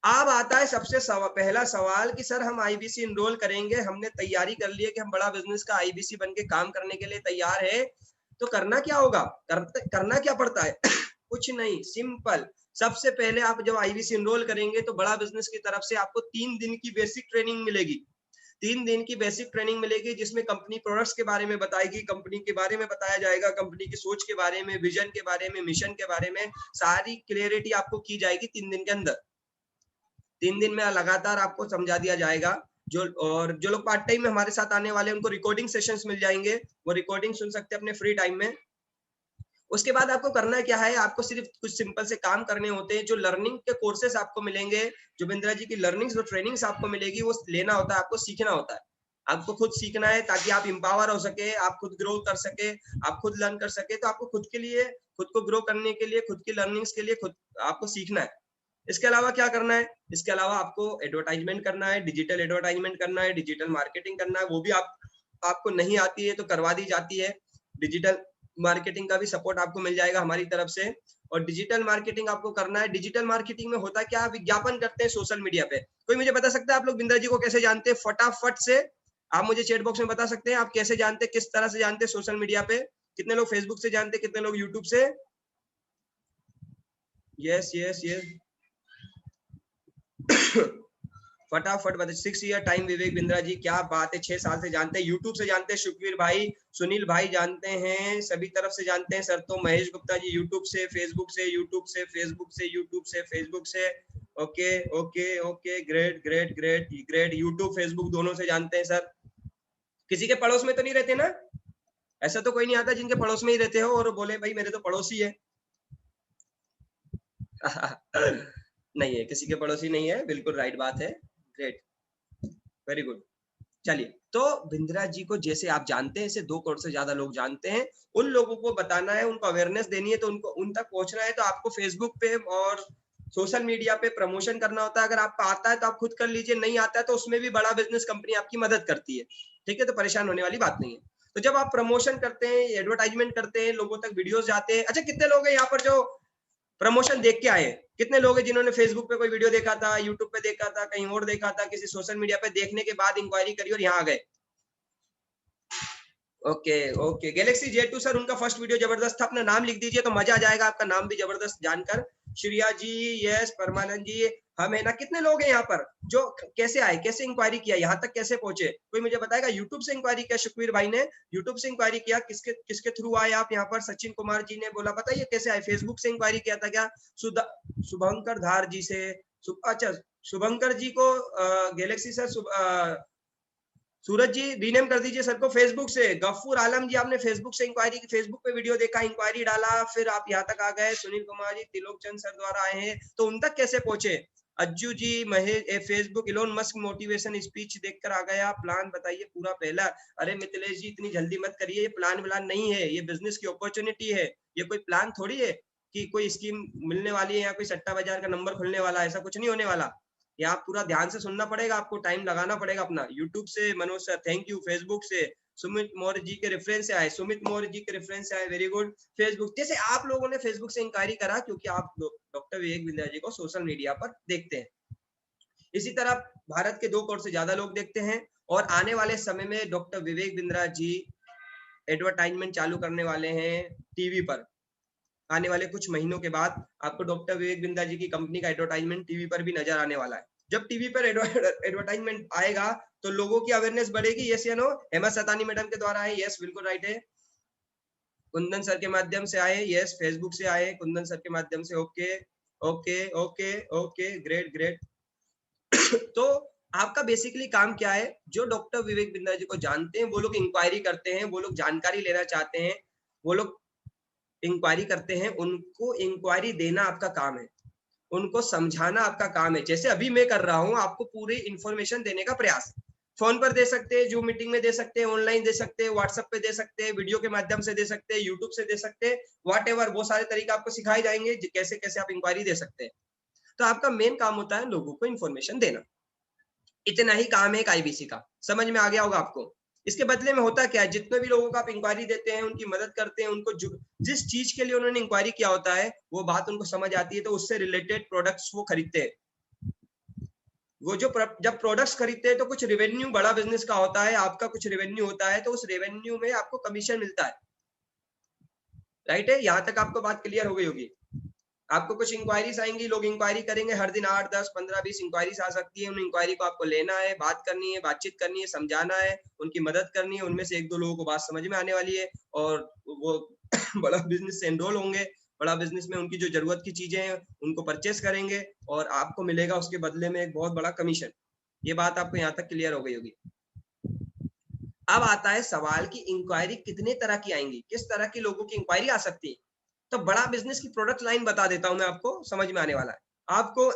अब आता है सबसे पहला सवाल कि सर हम आईबीसी इनरोल करेंगे, हमने तैयारी कर ली है कि हम बड़ा बिजनेस का आईबीसी बन के काम करने के लिए तैयार है, तो करना क्या होगा? करना क्या पड़ता है? कुछ नहीं, सिंपल। सबसे पहले आप जब आईबीसी इनरोल करेंगे तो बड़ा बिजनेस की तरफ से आपको 3 दिन की बेसिक ट्रेनिंग मिलेगी। 3 दिन की बेसिक ट्रेनिंग मिलेगी, जिसमें कंपनी प्रोडक्ट्स के बारे में बताएगी, कंपनी के बारे में बताया जाएगा, कंपनी की सोच के बारे में, विजन के बारे में, मिशन के बारे में सारी क्लियरिटी आपको की जाएगी 3 दिन के अंदर। 3 दिन में लगातार आपको समझा दिया जाएगा। जो लोग पार्ट टाइम में हमारे साथ आने वाले हैं, उनको रिकॉर्डिंग सेशंस मिल जाएंगे, वो रिकॉर्डिंग सुन सकते हैं अपने फ्री टाइम में। उसके बाद आपको करना क्या है? आपको सिर्फ कुछ सिंपल से काम करने होते हैं। जो लर्निंग के कोर्सेस आपको मिलेंगे, जो बिंद्रा जी की लर्निंग्स, जो ट्रेनिंग्स आपको मिलेगी, वो लेना होता है, आपको सीखना होता है। आपको खुद सीखना है ताकि आप इंपावर हो सके, आप खुद ग्रो कर सके, आप खुद लर्न कर सके। तो आपको खुद के लिए, खुद को ग्रो करने के लिए, खुद की लर्निंग्स के लिए खुद आपको सीखना है। इसके अलावा क्या करना है? इसके अलावा आपको एडवर्टाइजमेंट करना है, डिजिटल एडवर्टाइजमेंट करना है, डिजिटल मार्केटिंग करना है। वो भी आपको नहीं आती है तो करवा दी जाती है। डिजिटल मार्केटिंग का भी सपोर्ट आपको मिल जाएगा हमारी तरफ से। और डिजिटल मार्केटिंग आपको करना है। डिजिटल मार्केटिंग में होता क्या? विज्ञापन करते हैं सोशल मीडिया पे। कोई मुझे बता सकता है आप लोग बिंद्रा जी को कैसे जानते हैं? फटाफट से आप मुझे चैट बॉक्स में बता सकते हैं, आप कैसे जानते हैं, किस तरह से जानते हैं सोशल मीडिया पे? कितने लोग फेसबुक से जानते हैं, कितने लोग यूट्यूब से? Yes yes yes. फटाफट बता। 6 ईयर टाइम विवेक बिंद्रा जी, क्या बात है, 6 साल से जानते हैं। यूट्यूब से जानते हैं सुखवीर भाई, सुनील भाई जानते हैं, सभी तरफ से जानते हैं सर। तो महेश गुप्ता जी यूट्यूब से, फेसबुक से, यूट्यूब से, फेसबुक से, यूट्यूब से, फेसबुक से। Okay okay okay, great great great great. YouTube Facebook दोनों से जानते हैं सर। किसी के पड़ोस में तो नहीं रहते ना? ऐसा तो कोई नहीं आता जिनके पड़ोस में ही रहते हो और बोले भाई मेरे तो पड़ोसी है। नहीं है, किसी के पड़ोसी नहीं है, बिल्कुल राइट बात है। Great, very good. चलिए, तो बिंद्रा जी को जैसे आप जानते हैं, इसे 2 करोड़ से ज्यादा लोग जानते हैं। उन लोगों को बताना है, उनको अवेयरनेस देनी है, तो उनको उन तक पहुंचना है। तो आपको फेसबुक पे और सोशल मीडिया पे प्रमोशन करना होता है। अगर आपको आता है तो आप खुद कर लीजिए, नहीं आता है तो उसमें भी बड़ा बिजनेस कंपनी आपकी मदद करती है। ठीक है, तो परेशान होने वाली बात नहीं है। तो जब आप प्रमोशन करते हैं, एडवर्टाइजमेंट करते हैं, लोगों तक वीडियोस जाते हैं। अच्छा, कितने लोग हैं यहाँ पर जो प्रमोशन देख के आए? कितने लोग हैं जिन्होंने फेसबुक पे कोई वीडियो देखा था, यूट्यूब पे देखा था, कहीं और देखा था, किसी सोशल मीडिया पे देखने के बाद इंक्वायरी करी और यहाँ आ गए? Okay okay. Galaxy J2 sir, उनका फर्स्ट वीडियो जबरदस्त था। अपना नाम लिख दीजिए तो मजा आ जाएगा, आपका नाम भी जबरदस्त जानकर। श्रिया जी, यस, परमानंद जी, हम है ना। कितने लोग हैं यहाँ पर जो कैसे आए, कैसे इंक्वायरी किया, यहाँ तक कैसे पहुंचे? कोई मुझे बताएगा? यूट्यूब से इंक्वायरी किया सुखवीर भाई ने, यूट्यूब से इंक्वायरी किया। किसके किसके थ्रू आए आप यहाँ पर? सचिन कुमार जी ने बोला, बताइए कैसे आए? फेसबुक से इंक्वायरी किया था क्या? शुभंकर धार जी से। अच्छा, शुभंकर जी को गैलेक्सी सर, सूरज जी रीनेम कर दीजिए सर को फेसबुक से। गफूर आलम जी, आपने फेसबुक से इंक्वायरी की, फेसबुक पे वीडियो देखा, इंक्वायरी डाला, फिर आप यहाँ तक आ गए। सुनील कुमार जी, तिलोक चंद सर द्वारा आए हैं, तो उन तक कैसे पहुंचे? Ajju ji, Mahesh, Facebook Elon Musk motivation speech देखकर आ गया, प्लान बताइए पूरा पहला। अरे मिथिलेश जी इतनी जल्दी मत करिए, ये प्लान नहीं है, ये बिजनेस की अपॉर्चुनिटी है, ये कोई प्लान थोड़ी है कि कोई स्कीम मिलने वाली है या कोई सट्टा बाजार का नंबर खुलने वाला है, ऐसा कुछ नहीं होने वाला। ये आप पूरा ध्यान से सुनना पड़ेगा, आपको टाइम लगाना पड़ेगा अपना। यूट्यूब से Manoj sir thank you, Facebook से सुमित मौर्य जी के रेफरेंस से आए, सुमित मौर्य जी के रेफरेंस से आए, वेरी गुड। फेसबुक जैसे आप लोगों ने फेसबुक से इंक्वायरी करा क्योंकि आप डॉक्टर विवेक बिंद्रा जी को सोशल मीडिया पर देखते हैं। इसी तरह भारत के 2 करोड़ से ज्यादा लोग देखते हैं और आने वाले समय में डॉक्टर विवेक बिंद्रा जी एडवर्टाइजमेंट चालू करने वाले हैं टीवी पर। आने वाले कुछ महीनों के बाद आपको डॉक्टर विवेक बिंद्रा जी की कंपनी का एडवर्टाइजमेंट टीवी पर भी नजर आने वाला है। जब टीवी पर एडवर्टाइजमेंट आएगा तो लोगों की अवेयरनेस बढ़ेगी, यस या नो? हेमा सतानी मैडम के द्वारा है, यस बिल्कुल राइट है। कुंदन सर के माध्यम से आए, यस फेसबुक से आए, कुंदन सर के माध्यम से, okay okay okay okay, great great. तो आपका बेसिकली काम क्या है? जो डॉक्टर विवेक बिंद्रा जी को जानते हैं वो लोग इंक्वायरी करते हैं, वो लोग जानकारी लेना चाहते हैं, वो लोग इंक्वायरी करते हैं, उनको इंक्वायरी देना आपका काम है, उनको समझाना आपका काम है। जैसे अभी मैं कर रहा हूं, आपको पूरी इंफॉर्मेशन देने का प्रयास। फोन पर दे सकते हैं, जूम मीटिंग में दे सकते हैं, ऑनलाइन दे सकते हैं, व्हाट्सएप पे दे सकते हैं, वीडियो के माध्यम से दे सकते हैं, यूट्यूब से दे सकते हैं, व्हाटएवर, वो सारे तरीके आपको सिखाए जाएंगे कैसे कैसे आप इंक्वायरी दे सकते हैं। तो आपका मेन काम होता है लोगों को इन्फॉर्मेशन देना। इतना ही काम है एक आईबीसी का। समझ में आ गया होगा आपको? इसके बदले में होता क्या है, जितने भी लोगों को आप इंक्वायरी देते हैं, उनकी मदद करते हैं, उनको जिस चीज के लिए उन्होंने इंक्वायरी किया होता है वो बात उनको समझ आती है, तो उससे रिलेटेड प्रोडक्ट्स वो खरीदते हैं। वो जो जब प्रोडक्ट्स खरीदते हैं तो कुछ रेवेन्यू बड़ा बिजनेस का होता है, आपका कुछ रेवेन्यू होता है, तो उस रेवेन्यू में आपको कमीशन मिलता है। राइट है? यहां तक आपको बात क्लियर हो गई होगी। आपको कुछ इंक्वायरीज आएंगी, लोग इंक्वायरी करेंगे, हर दिन 8 10 15 20 इंक्वायरीज आ सकती है। उन इंक्वायरी को आपको लेना है, बात करनी है, बातचीत करनी है, समझाना है, उनकी मदद करनी है। उनमें से 1 2 लोगों को बात समझ में आने वाली है और वो बड़ा बिजनेस से एनरोल होंगे, बड़ा बिजनेस में उनकी जो जरूरत की चीजें हैं उनको परचेस करेंगे और आपको मिलेगा उसके बदले में एक बहुत बड़ा कमीशन। ये बात आपको यहाँ तक क्लियर हो गई होगी। अब आता है सवाल कि इंक्वायरी कितने तरह की आएंगी, किस तरह की लोगों की इंक्वायरी आ सकती है। तो बड़ा बिजनेस की प्रोडक्ट लाइन बता देता हूं मैं आपको, समझ में आने वाला है आपको।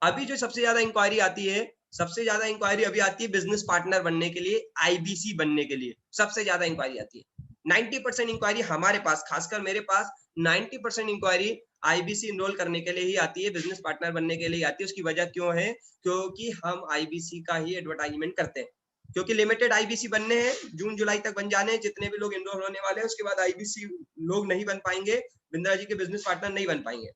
अभी जो सबसे ज्यादा इंक्वायरी आती है, सबसे ज्यादा इंक्वायरी अभी आती है बिजनेस पार्टनर बनने के लिए, आईबीसी बनने के लिए सबसे ज्यादा इंक्वायरी आती है। 90% इंक्वायरी हमारे पास, खासकर मेरे पास 90% इंक्वायरी आईबीसी इनरोल करने के लिए ही आती है, बिजनेस पार्टनर बनने के लिए आती है। उसकी वजह क्यों है? क्योंकि हम आईबीसी का ही एडवर्टाइजमेंट करते हैं, क्योंकि लिमिटेड आईबीसी बनने हैं, जून जुलाई तक बन जाने हैं, जितने भी लोग इनरोल होने वाले हैं उसके बाद आईबीसी लोग नहीं बन पाएंगे, बिंद्रा जी के बिजनेस पार्टनर नहीं बन पाएंगे।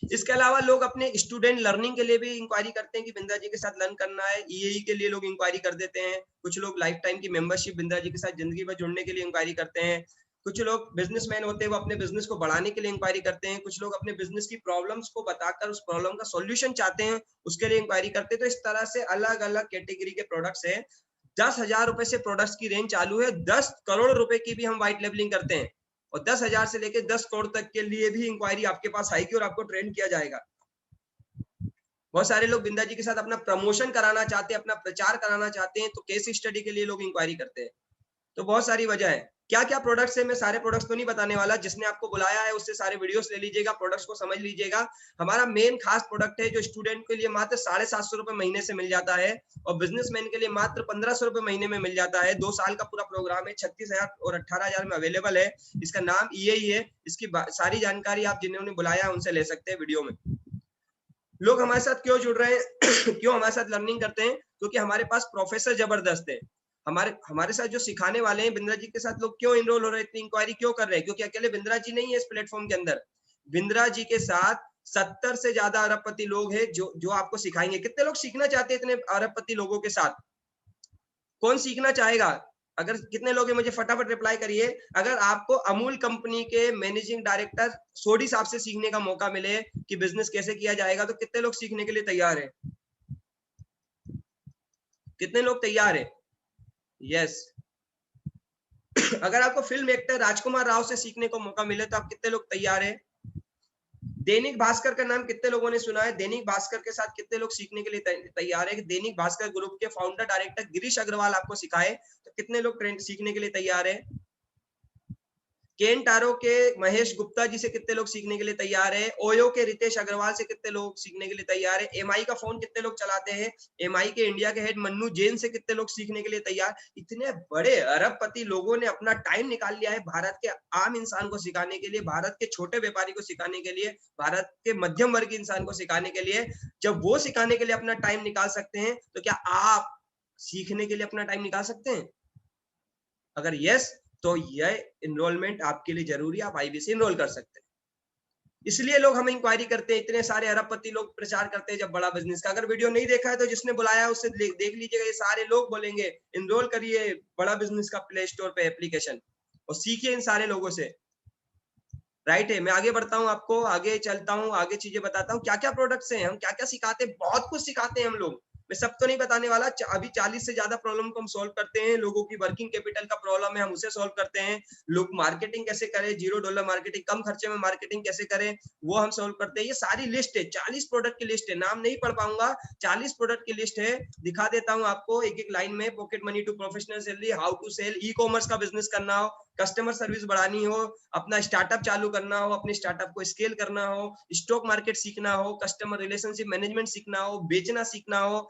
इसके अलावा लोग अपने स्टूडेंट लर्निंग के लिए भी इंक्वायरी करते हैं कि बिंद्रा जी के साथ लर्न करना है, ईएई के लिए लोग इंक्वायरी कर देते हैं। कुछ लोग लाइफ टाइम की मेंबरशिप बिंद्रा जी के साथ जिंदगी भर जुड़ने के लिए इंक्वायरी करते हैं। कुछ लोग बिजनेसमैन होते हैं, वो अपने बिजनेस को बढ़ाने के लिए इंक्वायरी करते हैं। कुछ लोग अपने बिजनेस की प्रॉब्लम्स को बताकर उस प्रॉब्लम का सॉल्यूशन चाहते हैं, उसके लिए इंक्वायरी करते हैं। तो इस तरह से अलग अलग कैटेगरी के प्रोडक्ट्स है। 10,000 रुपए से प्रोडक्ट्स की रेंज चालू है, 10 करोड़ रुपए की भी हम व्हाइट लेबलिंग करते हैं, और 10,000 से लेकर 10 करोड़ तक के लिए भी इंक्वायरी आपके पास आएगी और आपको ट्रेन किया जाएगा। बहुत सारे लोग बिंदा जी के साथ अपना प्रमोशन कराना चाहते हैं, अपना प्रचार कराना चाहते हैं, तो केस स्टडी के लिए लोग इंक्वायरी करते हैं। तो बहुत सारी वजह है। क्या क्या प्रोडक्ट्स है, मैं सारे प्रोडक्ट्स तो नहीं बताने वाला, जिसने आपको बुलाया है उससे सारे वीडियोस ले लीजिएगा, प्रोडक्ट्स को समझ लीजिएगा। हमारा मेन खास प्रोडक्ट है जो स्टूडेंट के लिए मात्र 750 रुपए महीने से मिल जाता है और बिजनेसमैन के लिए मात्र 1500 रुपए महीने में मिल जाता है। 2 साल का पूरा प्रोग्राम है, 36,000 और 18,000 में अवेलेबल है। इसका नाम ईएई है। इसकी सारी जानकारी आप जिन्होंने बुलाया है उनसे ले सकते हैं वीडियो में। लोग हमारे साथ क्यों जुड़ रहे हैं क्यों हमारे साथ लर्निंग करते हैं? क्योंकि हमारे पास प्रोफेसर जबरदस्त है। हमारे साथ जो सिखाने वाले हैं, बिंद्रा जी के साथ लोग क्यों इनरोल हो रहे हैं, इतनी इंक्वायरी क्यों कर रहे हैं? क्योंकि अकेले बिंद्रा जी नहीं है इस प्लेटफॉर्म के अंदर। बिंद्रा जी के साथ 70 से ज्यादा अरबपति लोग हैं जो आपको सिखाएंगे। कितने लोग सीखना चाहते हैं इतने अरबपति लोगों के साथ? कौन सीखना चाहेगा? अगर कितने लोग हैं मुझे फटाफट रिप्लाई करिए। अगर आपको अमूल कंपनी के मैनेजिंग डायरेक्टर सोडी साहब से सीखने का मौका मिले कि बिजनेस कैसे किया जाएगा, तो कितने लोग सीखने के लिए तैयार हैं? कितने लोग तैयार हैं? यस। अगर आपको फिल्म एक्टर राजकुमार राव से सीखने को मौका मिले तो आप कितने लोग तैयार हैं? दैनिक भास्कर का नाम कितने लोगों ने सुना है? दैनिक भास्कर के साथ कितने लोग सीखने के लिए तैयार है? दैनिक भास्कर ग्रुप के फाउंडर डायरेक्टर गिरीश अग्रवाल आपको सिखाए तो कितने लोग ट्रेंड सीखने के लिए तैयार है? केन टारो के महेश गुप्ता जी से कितने लोग सीखने के लिए तैयार है? ओयो के रितेश अग्रवाल से कितने लोग सीखने के लिए तैयार है? एमआई का फोन कितने लोग चलाते हैं? एमआई के इंडिया के हेड मन्नू जैन से कितने लोग सीखने के लिए तैयार? इतने बड़े अरबपति लोगों ने अपना टाइम निकाल लिया है भारत के आम इंसान को सिखाने के लिए, भारत के छोटे व्यापारी को सिखाने के लिए, भारत के मध्यम वर्ग इंसान को सिखाने के लिए। जब वो सिखाने के लिए अपना टाइम निकाल सकते हैं, तो क्या आप सीखने के लिए अपना टाइम निकाल सकते हैं? अगर यस, तो यह इनरोलमेंट आपके लिए जरूरी है, आप आईबीसी इनरोल कर सकते हैं। इसलिए लोग हमें इंक्वायरी करते हैं, इतने सारे अरबपति लोग प्रचार करते हैं जब बड़ा बिजनेस का। अगर वीडियो नहीं देखा है तो जिसने बुलाया है उससे देख लीजिएगा, ये सारे लोग बोलेंगे इनरोल करिए बड़ा बिजनेस का प्ले स्टोर पे एप्लीकेशन और सीखिए इन सारे लोगों से। राइट है, मैं आगे बढ़ता हूँ, आपको आगे चलता हूँ, आगे चीजें बताता हूँ क्या क्या प्रोडक्ट्स हैं, हम क्या क्या सिखाते हैं। बहुत कुछ सिखाते हैं हम लोग, मैं सब तो नहीं बताने वाला। अभी 40 से ज्यादा प्रॉब्लम को हम सॉल्व करते हैं। लोगों की वर्किंग कैपिटल का प्रॉब्लम है, हम उसे सॉल्व करते हैं। लोग मार्केटिंग कैसे करें, $0 मार्केटिंग, कम खर्चे में मार्केटिंग कैसे करें, वो हम सॉल्व करते हैं। ये सारी लिस्ट है, 40 प्रोडक्ट की लिस्ट है, नाम नहीं पढ़ पाऊंगा, 40 प्रोडक्ट की लिस्ट है। दिखा देता हूँ आपको एक एक लाइन में। Pocket money to professional salary, how to sell, e commerce का बिजनेस करना हो, कस्टमर सर्विस बढ़ानी हो, अपना स्टार्टअप चालू करना हो, अपने स्टार्टअप को स्केल करना हो, स्टॉक मार्केट सीखना हो, कस्टमर रिलेशनशिप मैनेजमेंट सीखना हो, बेचना सीखना हो,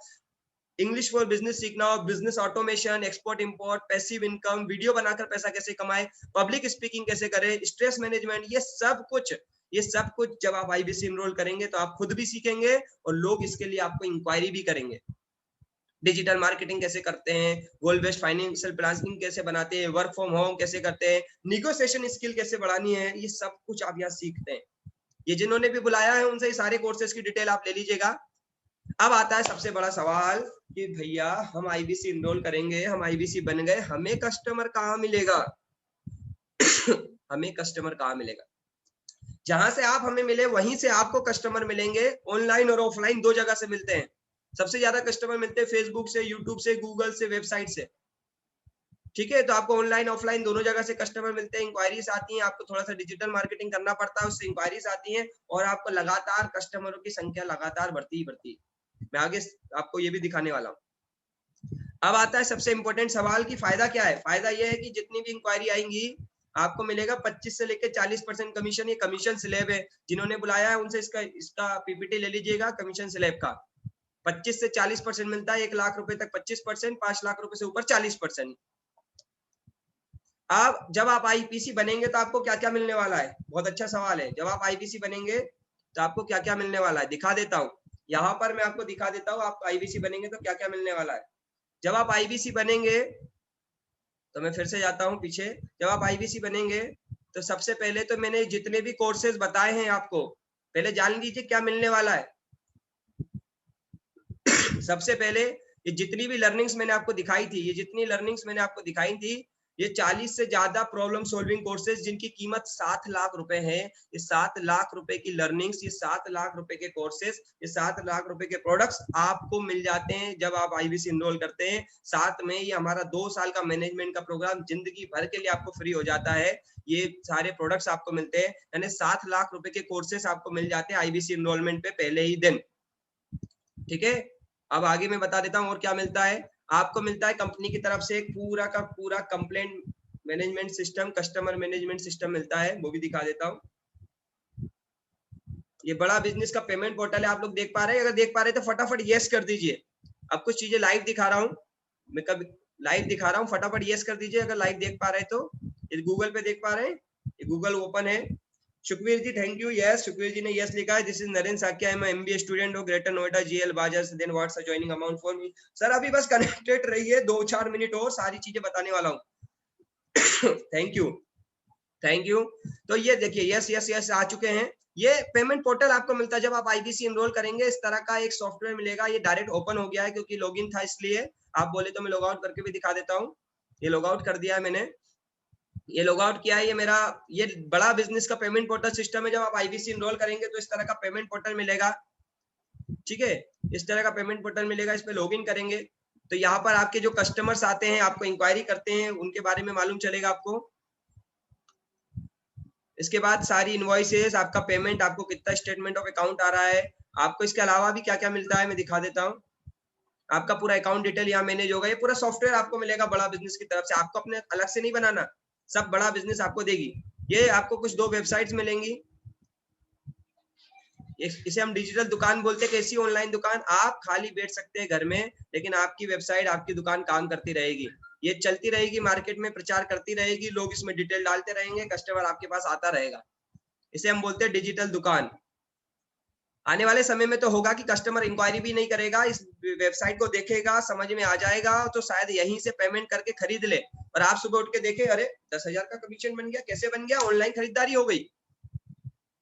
इंग्लिश फॉर बिजनेस सीखना हो, business automation, export import, passive income, video बनाकर पैसा कैसे कमाए, पब्लिक स्पीकिंग कैसे करें, स्ट्रेस मैनेजमेंट, ये सब कुछ जब आप आईबीसी इनरोल करेंगे तो आप खुद भी सीखेंगे और लोग इसके लिए आपको इंक्वायरी भी करेंगे। डिजिटल मार्केटिंग कैसे करते हैं, गोल बेस्ड फाइनेंशियल प्लानिंग कैसे बनाते हैं, वर्क फ्रॉम होम कैसे करते हैं, निगोशिएशन स्किल कैसे बढ़ानी है, ये सब कुछ आप यहाँ सीखते हैं। ये जिन्होंने भी बुलाया है उनसे सारे कोर्सेज की डिटेल आप ले लीजिएगा। अब आता है सबसे बड़ा सवाल कि भैया हम आईबीसी इनरोल करेंगे, हम आईबीसी बन गए, हमें कस्टमर कहाँ मिलेगा? हमें कस्टमर कहाँ मिलेगा? जहां से आप हमें मिले वहीं से आपको कस्टमर मिलेंगे। ऑनलाइन और ऑफलाइन दो जगह से मिलते हैं। सबसे ज्यादा कस्टमर मिलते हैं फेसबुक से, यूट्यूब से, गूगल से, वेबसाइट से। ठीक है, तो आपको ऑनलाइन ऑफलाइन दोनों जगह से कस्टमर मिलते हैं, इंक्वायरीज आती हैं, आपको थोड़ा सा डिजिटल मार्केटिंग करना पड़ता है, उससे इंक्वायरीज आती हैं और आपको लगातार कस्टमरों की संख्या लगातार बढ़ती ही बढ़ती है। मैं आगे आपको ये भी दिखाने वाला हूँ। अब आता है सबसे इंपॉर्टेंट सवाल कि फायदा क्या है। फायदा यह है कि जितनी भी इंक्वायरी आएंगी आपको मिलेगा 25 से लेकर 40% कमीशन। ये कमीशन स्लैब है, जिन्होंने बुलाया है उनसे इसका पीपीटी ले लीजिएगा कमीशन स्लैब का। 25 से 40% मिलता है, 1 लाख रुपए तक 25%, 5 लाख रुपए से ऊपर 40%। अब जब आप आईपीसी बनेंगे तो आपको क्या क्या मिलने वाला है? बहुत अच्छा सवाल है। जब आप आईपीसी बनेंगे तो आपको क्या क्या मिलने वाला है, दिखा देता हूँ। यहाँ पर मैं आपको दिखा देता हूँ आप आईबीसी बनेंगे तो क्या क्या मिलने वाला है। जब आप आईबीसी बनेंगे तो मैं फिर से जाता हूँ पीछे। जब आप आईबीसी बनेंगे तो सबसे पहले तो मैंने जितने भी कोर्सेज बताए हैं आपको पहले जान लीजिए क्या मिलने वाला है। सबसे पहले ये जितनी भी लर्निंग्स मैंने आपको दिखाई थी, ये जितनी लर्निंग्स मैंने आपको दिखाई थी, ये 40 से ज्यादा प्रॉब्लम सॉल्विंग कोर्सेज जिनकी कीमत 7 लाख रुपए है। ये 7 लाख रुपए की लर्निंग्स, ये 7 लाख रुपए के कोर्सेज, ये 7 लाख रुपए के प्रोडक्ट्स आपको मिल जाते हैं जब आप आईबीसी इनरोल करते हैं। साथ में ये हमारा 2 साल का मैनेजमेंट का प्रोग्राम जिंदगी भर के लिए आपको फ्री हो जाता है। ये सारे प्रोडक्ट्स आपको मिलते हैं, यानी 7 लाख रुपए के कोर्सेज आपको मिल जाते हैं आईबीसी इनरोलमेंट पे पहले ही दिन। ठीक है, अब आगे मैं बता देता हूँ और क्या मिलता है। आपको मिलता है कंपनी की तरफ से एक पूरा का पूरा complaint management system, customer management system मिलता है, वो भी दिखा देता हूँ। ये बड़ा बिजनेस का पेमेंट पोर्टल है, आप लोग देख पा रहे हैं? अगर देख पा रहे हैं तो फटाफट यस कर दीजिए। अब कुछ चीजें लाइव दिखा रहा हूँ, मैं कभी लाइव दिखा रहा हूँ, फटाफट यस कर दीजिए अगर लाइव देख पा रहे हैं तो। ये गूगल पे देख पा रहे हैं, ये गूगल ओपन है। Sukhvir ji thank you, yes Sukhvir ji ने यस लिखा है। दिस इज नरेंद्र साकिया, मैं एमबीए स्टूडेंट हूँ, greater Noida GL Bajaj, then what's a joining amount for me. Sir अभी बस कनेक्टेड रहिए, 2-4 मिनट और सारी चीजें बताने वाला हूँ। Thank you thank you. तो ये देखिए यस यस यस आ चुके हैं। ये पेमेंट पोर्टल आपको मिलता है जब आप आईबीसी इनरोल करेंगे, इस तरह का एक सॉफ्टवेयर मिलेगा। ये डायरेक्ट ओपन हो गया है क्योंकि लॉगिन था इसलिए। आप बोले तो मैं लॉग आउट करके भी दिखा देता हूँ। ये लॉग आउट कर दिया है मैंने, ये लॉग आउट किया है। ये मेरा ये बड़ा बिजनेस का पेमेंट पोर्टल सिस्टम है। जब आप आईबीसी इनरोल करेंगे तो इस तरह का पेमेंट पोर्टल मिलेगा। ठीक है, इस तरह का पेमेंट पोर्टल मिलेगा, इस पे लॉगिन करेंगे तो यहाँ पर आपके जो कस्टमर्स आते हैं, आपको इंक्वायरी करते हैं, उनके बारे में मालूम चलेगा आपको। इसके बाद सारी इनवॉइसेस, आपका पेमेंट, आपको कितना स्टेटमेंट ऑफ अकाउंट आ रहा है, आपको इसके अलावा भी क्या क्या मिलता है मैं दिखा देता हूँ। आपका पूरा अकाउंट डिटेल यहाँ मैनेज होगा। ये पूरा सॉफ्टवेयर आपको मिलेगा बड़ा बिजनेस की तरफ से, आपको अपने अलग से नहीं बनाना, सब बड़ा बिजनेस आपको देगी। ये आपको कुछ 2 वेबसाइट्स मिलेंगी, इसे हम डिजिटल दुकान बोलते हैं। कैसी ऑनलाइन दुकान, आप खाली बैठ सकते हैं घर में, लेकिन आपकी वेबसाइट, आपकी दुकान काम करती रहेगी, ये चलती रहेगी, मार्केट में प्रचार करती रहेगी, लोग इसमें डिटेल डालते रहेंगे, कस्टमर आपके पास आता रहेगा। इसे हम बोलते हैं डिजिटल दुकान। आने वाले समय में तो होगा कि कस्टमर इंक्वायरी भी नहीं करेगा, इस वेबसाइट को देखेगा, समझ में आ जाएगा तो शायद यहीं से पेमेंट करके खरीद ले, और आप सुबह उठ के देखें, अरे 10,000 का कमीशन बन गया, कैसे बन गया, ऑनलाइन खरीदारी हो गई।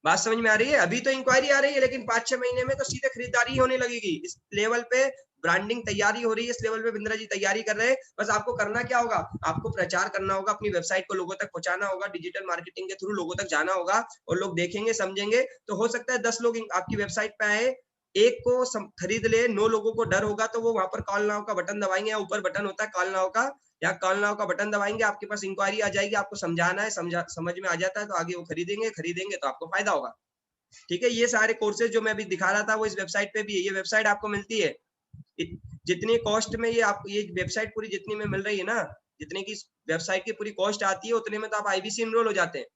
बात समझ में आ रही है? अभी तो इंक्वायरी आ रही है, लेकिन 5-6 महीने में तो सीधे खरीदारी होने लगेगी। इस लेवल पे ब्रांडिंग तैयारी हो रही है, इस लेवल पे बिंद्रा जी तैयारी कर रहे हैं। बस आपको करना क्या होगा, आपको प्रचार करना होगा, अपनी वेबसाइट को लोगों तक पहुंचाना होगा, डिजिटल मार्केटिंग के थ्रू लोगों तक जाना होगा, और लोग देखेंगे, समझेंगे, तो हो सकता है 10 लोग आपकी वेबसाइट पे आए, एक को खरीद ले, 9 लोगों को डर होगा, तो वो वहां पर कॉल नाउ का बटन दबाएंगे, या ऊपर बटन होता है कॉल नाउ का, या कॉल नाउ का बटन दबाएंगे, आपके पास इंक्वायरी आ जाएगी, आपको समझाना है, समझ में आ जाता है तो आगे वो खरीदेंगे तो आपको फायदा होगा। ठीक है, ये सारे कोर्सेज जो मैं अभी दिखा रहा था वो इस वेबसाइट पे भी है। ये वेबसाइट आपको मिलती है जितनी कॉस्ट में, ये आपको ये वेबसाइट पूरी जितनी में मिल रही है ना, जितने की वेबसाइट की पूरी कॉस्ट आती है, उतने में तो आप आईबीसी इनरोल हो जाते हैं।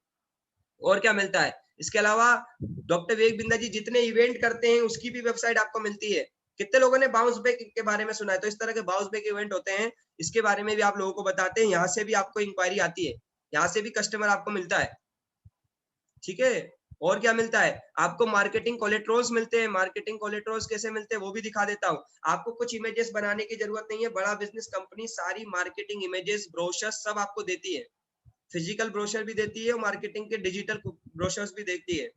और क्या मिलता है इसके अलावा, डॉक्टर विवेक बिंद्रा जी जितने इवेंट करते हैं उसकी भी वेबसाइट आपको मिलती है। कितने लोगों ने बाउंस बैक के बारे में सुना है? तो इस तरह के बाउंस बैक इवेंट होते हैं, इसके बारे में भी आप लोगों को बताते हैं, यहाँ से भी आपको इंक्वायरी आती है, यहाँ से भी कस्टमर आपको मिलता है। ठीक है, और क्या मिलता है आपको, मार्केटिंग कोलेट्रोल्स मिलते हैं। मार्केटिंग कोलेट्रोल्स कैसे मिलते हैं वो भी दिखा देता हूँ। आपको कुछ इमेजेस बनाने की जरूरत नहीं है, बड़ा बिजनेस कंपनी सारी मार्केटिंग इमेजेस, ब्रोशर सब आपको देती है, फिजिकल ब्रोशर भी देती है और मार्केटिंग के डिजिटल ब्रोशर्स भी देती है।